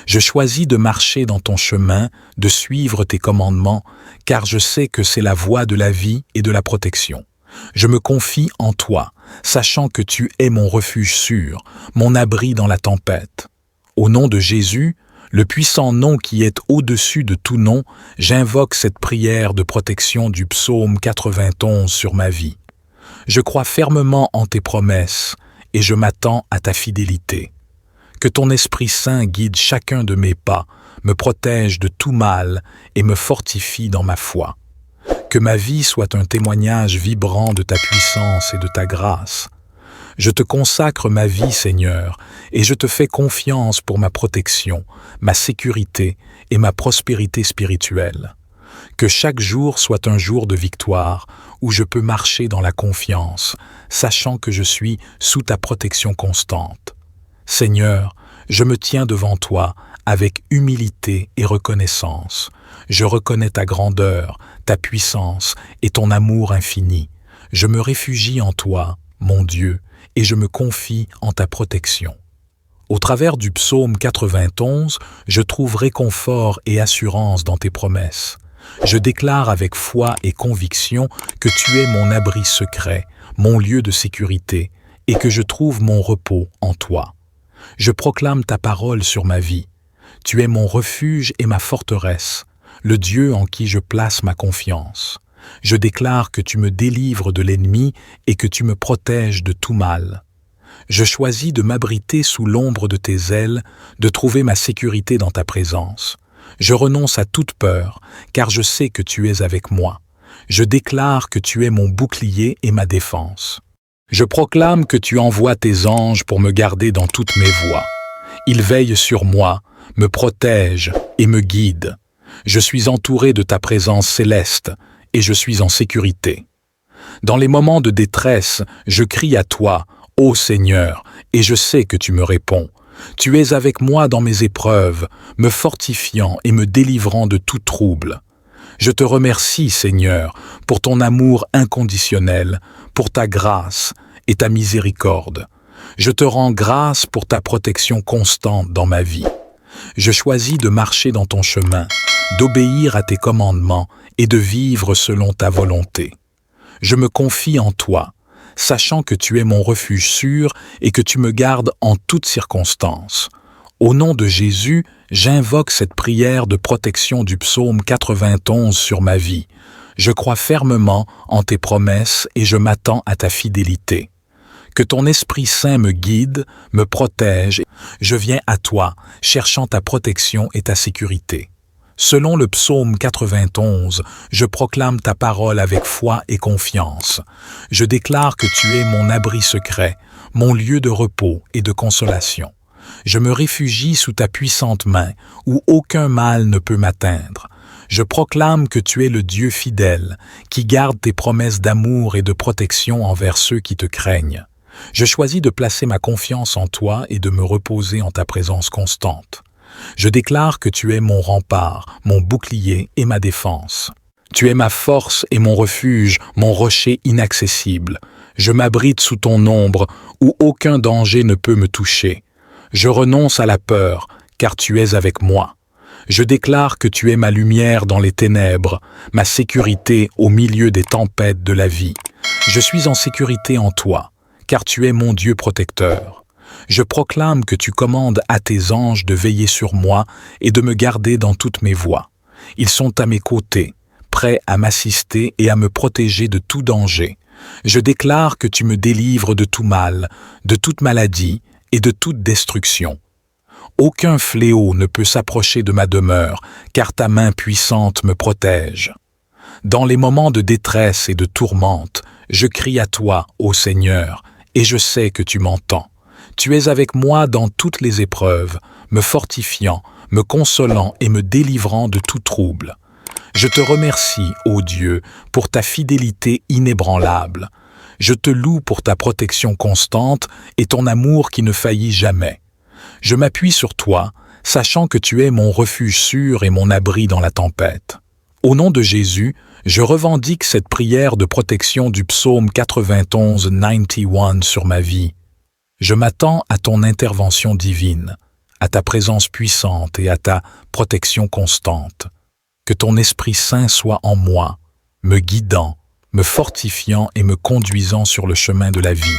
Je choisis de marcher dans ton chemin, de suivre tes commandements, car je sais que c'est la voie de la vie et de la protection. Je me confie en toi, sachant que tu es mon refuge sûr, mon abri dans la tempête. Au nom de Jésus, le puissant nom qui est au-dessus de tout nom, j'invoque cette prière de protection du psaume 91 sur ma vie. Je crois fermement en tes promesses et je m'attends à ta fidélité. Que ton Esprit Saint guide chacun de mes pas, me protège de tout mal et me fortifie dans ma foi. Que ma vie soit un témoignage vibrant de ta puissance et de ta grâce. Je te consacre ma vie, Seigneur, et je te fais confiance pour ma protection, ma sécurité et ma prospérité spirituelle. Que chaque jour soit un jour de victoire où je peux marcher dans la confiance, sachant que je suis sous ta protection constante. Seigneur, je me tiens devant toi avec humilité et reconnaissance. Je reconnais ta grandeur, ta puissance et ton amour infini. Je me réfugie en toi, mon Dieu, et je me confie en ta protection. Au travers du psaume 91, je trouve réconfort et assurance dans tes promesses. Je déclare avec foi et conviction que tu es mon abri secret, mon lieu de sécurité, et que je trouve mon repos en toi. Je proclame ta parole sur ma vie. Tu es mon refuge et ma forteresse, le Dieu en qui je place ma confiance. Je déclare que tu me délivres de l'ennemi et que tu me protèges de tout mal. Je choisis de m'abriter sous l'ombre de tes ailes, de trouver ma sécurité dans ta présence. Je renonce à toute peur, car je sais que tu es avec moi. Je déclare que tu es mon bouclier et ma défense. Je proclame que tu envoies tes anges pour me garder dans toutes mes voies. Ils veillent sur moi, me protègent et me guident. Je suis entouré de ta présence céleste et je suis en sécurité. Dans les moments de détresse, je crie à toi, ô Seigneur, et je sais que tu me réponds. Tu es avec moi dans mes épreuves, me fortifiant et me délivrant de tout trouble. Je te remercie, Seigneur, pour ton amour inconditionnel, pour ta grâce et ta miséricorde. Je te rends grâce pour ta protection constante dans ma vie. Je choisis de marcher dans ton chemin, d'obéir à tes commandements et de vivre selon ta volonté. Je me confie en toi, sachant que tu es mon refuge sûr et que tu me gardes en toutes circonstances. Au nom de Jésus, j'invoque cette prière de protection du psaume 91 sur ma vie. Je crois fermement en tes promesses et je m'attends à ta fidélité. Que ton Esprit Saint me guide, me protège. Je viens à toi, cherchant ta protection et ta sécurité. Selon le psaume 91, je proclame ta parole avec foi et confiance. Je déclare que tu es mon abri secret, mon lieu de repos et de consolation. Je me réfugie sous ta puissante main, où aucun mal ne peut m'atteindre. Je proclame que tu es le Dieu fidèle, qui garde tes promesses d'amour et de protection envers ceux qui te craignent. Je choisis de placer ma confiance en toi et de me reposer en ta présence constante. Je déclare que tu es mon rempart, mon bouclier et ma défense. Tu es ma force et mon refuge, mon rocher inaccessible. Je m'abrite sous ton ombre, où aucun danger ne peut me toucher. Je renonce à la peur, car tu es avec moi. Je déclare que tu es ma lumière dans les ténèbres, ma sécurité au milieu des tempêtes de la vie. Je suis en sécurité en toi, car tu es mon Dieu protecteur. Je proclame que tu commandes à tes anges de veiller sur moi et de me garder dans toutes mes voies. Ils sont à mes côtés, prêts à m'assister et à me protéger de tout danger. Je déclare que tu me délivres de tout mal, de toute maladie et de toute destruction. Aucun fléau ne peut s'approcher de ma demeure, car ta main puissante me protège. Dans les moments de détresse et de tourmente, je crie à toi, ô Seigneur, et je sais que tu m'entends. Tu es avec moi dans toutes les épreuves, me fortifiant, me consolant et me délivrant de tout trouble. Je te remercie, ô Dieu, pour ta fidélité inébranlable. Je te loue pour ta protection constante et ton amour qui ne faillit jamais. Je m'appuie sur toi, sachant que tu es mon refuge sûr et mon abri dans la tempête. Au nom de Jésus, je revendique cette prière de protection du psaume 91 sur ma vie. Je m'attends à ton intervention divine, à ta présence puissante et à ta protection constante. Que ton Esprit Saint soit en moi, me guidant, me fortifiant et me conduisant sur le chemin de la vie.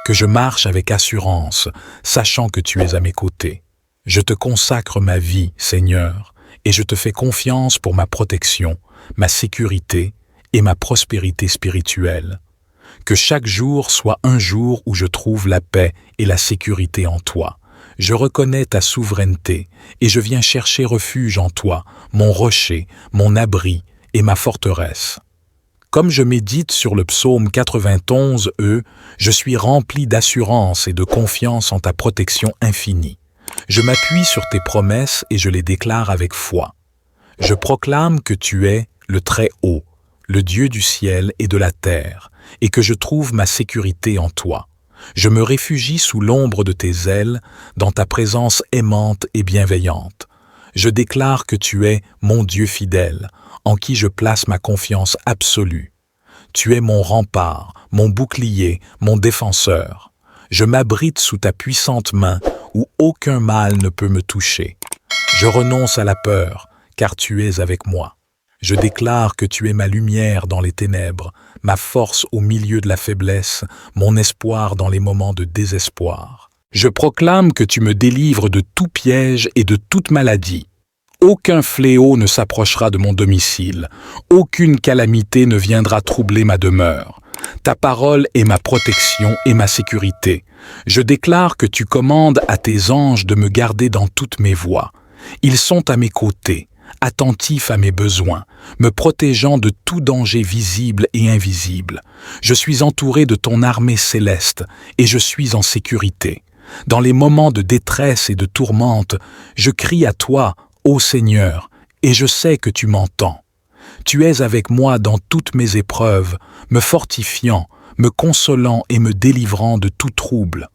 Que je marche avec assurance, sachant que tu es à mes côtés. Je te consacre ma vie, Seigneur, et je te fais confiance pour ma protection, ma sécurité et ma prospérité spirituelle. Que chaque jour soit un jour où je trouve la paix et la sécurité en toi. Je reconnais ta souveraineté et je viens chercher refuge en toi, mon rocher, mon abri et ma forteresse. Comme je médite sur le psaume 91, je suis rempli d'assurance et de confiance en ta protection infinie. Je m'appuie sur tes promesses et je les déclare avec foi. Je proclame que tu es le Très-Haut, le Dieu du ciel et de la terre, et que je trouve ma sécurité en toi. Je me réfugie sous l'ombre de tes ailes, dans ta présence aimante et bienveillante. Je déclare que tu es mon Dieu fidèle, en qui je place ma confiance absolue. Tu es mon rempart, mon bouclier, mon défenseur. Je m'abrite sous ta puissante main, où aucun mal ne peut me toucher. Je renonce à la peur, car tu es avec moi. Je déclare que tu es ma lumière dans les ténèbres, ma force au milieu de la faiblesse, mon espoir dans les moments de désespoir. Je proclame que tu me délivres de tout piège et de toute maladie. Aucun fléau ne s'approchera de mon domicile, aucune calamité ne viendra troubler ma demeure. Ta parole est ma protection et ma sécurité. Je déclare que tu commandes à tes anges de me garder dans toutes mes voies. Ils sont à mes côtés, attentifs à mes besoins, me protégeant de tout danger visible et invisible. Je suis entouré de ton armée céleste et je suis en sécurité. Dans les moments de détresse et de tourmente, je crie à toi, ô Seigneur, et je sais que tu m'entends. Tu es avec moi dans toutes mes épreuves, me fortifiant, me consolant et me délivrant de tout trouble.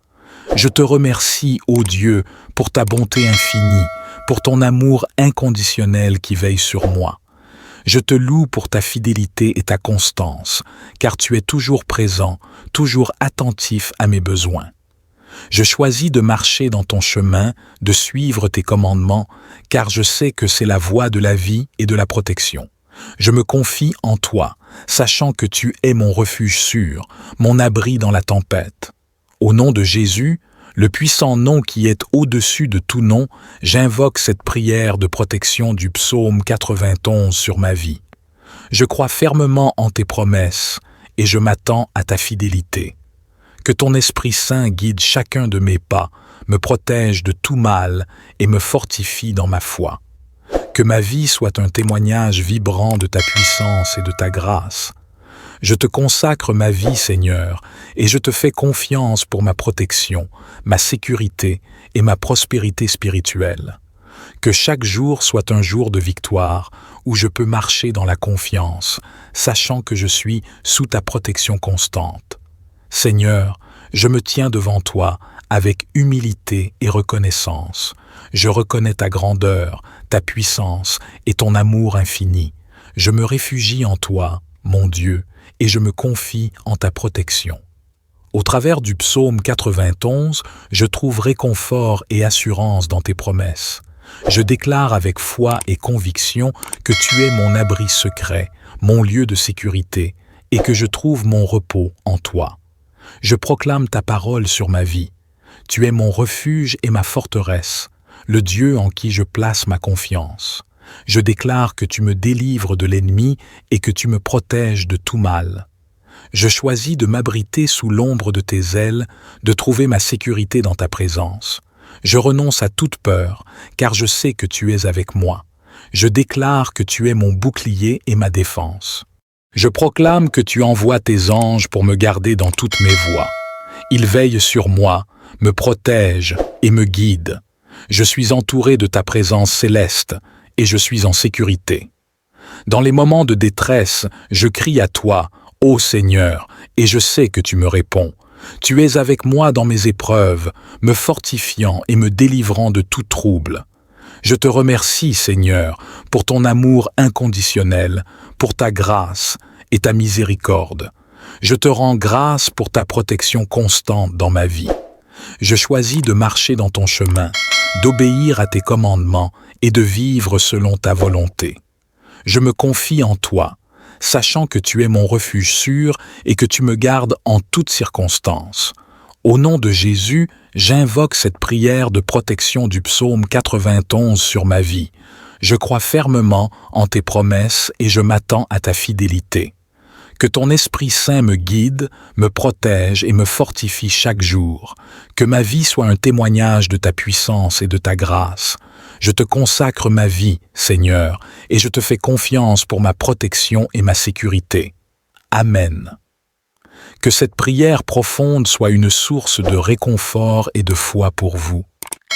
Je te remercie, ô Dieu, pour ta bonté infinie, pour ton amour inconditionnel qui veille sur moi. Je te loue pour ta fidélité et ta constance, car tu es toujours présent, toujours attentif à mes besoins. Je choisis de marcher dans ton chemin, de suivre tes commandements, car je sais que c'est la voie de la vie et de la protection. Je me confie en toi, sachant que tu es mon refuge sûr, mon abri dans la tempête. Au nom de Jésus, le puissant nom qui est au-dessus de tout nom, j'invoque cette prière de protection du psaume 91 sur ma vie. Je crois fermement en tes promesses et je m'attends à ta fidélité. Que ton Esprit Saint guide chacun de mes pas, me protège de tout mal et me fortifie dans ma foi. Que ma vie soit un témoignage vibrant de ta puissance et de ta grâce. Je te consacre ma vie, Seigneur, et je te fais confiance pour ma protection, ma sécurité et ma prospérité spirituelle. Que chaque jour soit un jour de victoire, où je peux marcher dans la confiance, sachant que je suis sous ta protection constante. Seigneur, je me tiens devant toi avec humilité et reconnaissance. Je reconnais ta grandeur, ta puissance et ton amour infini. Je me réfugie en toi, mon Dieu, et je me confie en ta protection. Au travers du psaume 91, je trouve réconfort et assurance dans tes promesses. Je déclare avec foi et conviction que tu es mon abri secret, mon lieu de sécurité, et que je trouve mon repos en toi. Je proclame ta parole sur ma vie. Tu es mon refuge et ma forteresse, le Dieu en qui je place ma confiance. Je déclare que tu me délivres de l'ennemi et que tu me protèges de tout mal. Je choisis de m'abriter sous l'ombre de tes ailes, de trouver ma sécurité dans ta présence. Je renonce à toute peur, car je sais que tu es avec moi. Je déclare que tu es mon bouclier et ma défense. Je proclame que tu envoies tes anges pour me garder dans toutes mes voies. Ils veillent sur moi, me protègent et me guident. Je suis entouré de ta présence céleste et je suis en sécurité. Dans les moments de détresse, je crie à toi, ô Seigneur, et je sais que tu me réponds. Tu es avec moi dans mes épreuves, me fortifiant et me délivrant de tout trouble. Je te remercie, Seigneur, pour ton amour inconditionnel, pour ta grâce et ta miséricorde. Je te rends grâce pour ta protection constante dans ma vie. Je choisis de marcher dans ton chemin, d'obéir à tes commandements et de vivre selon ta volonté. Je me confie en toi, sachant que tu es mon refuge sûr et que tu me gardes en toutes circonstances. Au nom de Jésus, j'invoque cette prière de protection du psaume 91 sur ma vie. Je crois fermement en tes promesses et je m'attends à ta fidélité. Que ton Esprit Saint me guide, me protège et me fortifie chaque jour. Que ma vie soit un témoignage de ta puissance et de ta grâce. Je te consacre ma vie, Seigneur, et je te fais confiance pour ma protection et ma sécurité. Amen. Que cette prière profonde soit une source de réconfort et de foi pour vous.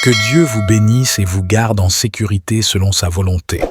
Que Dieu vous bénisse et vous garde en sécurité selon sa volonté.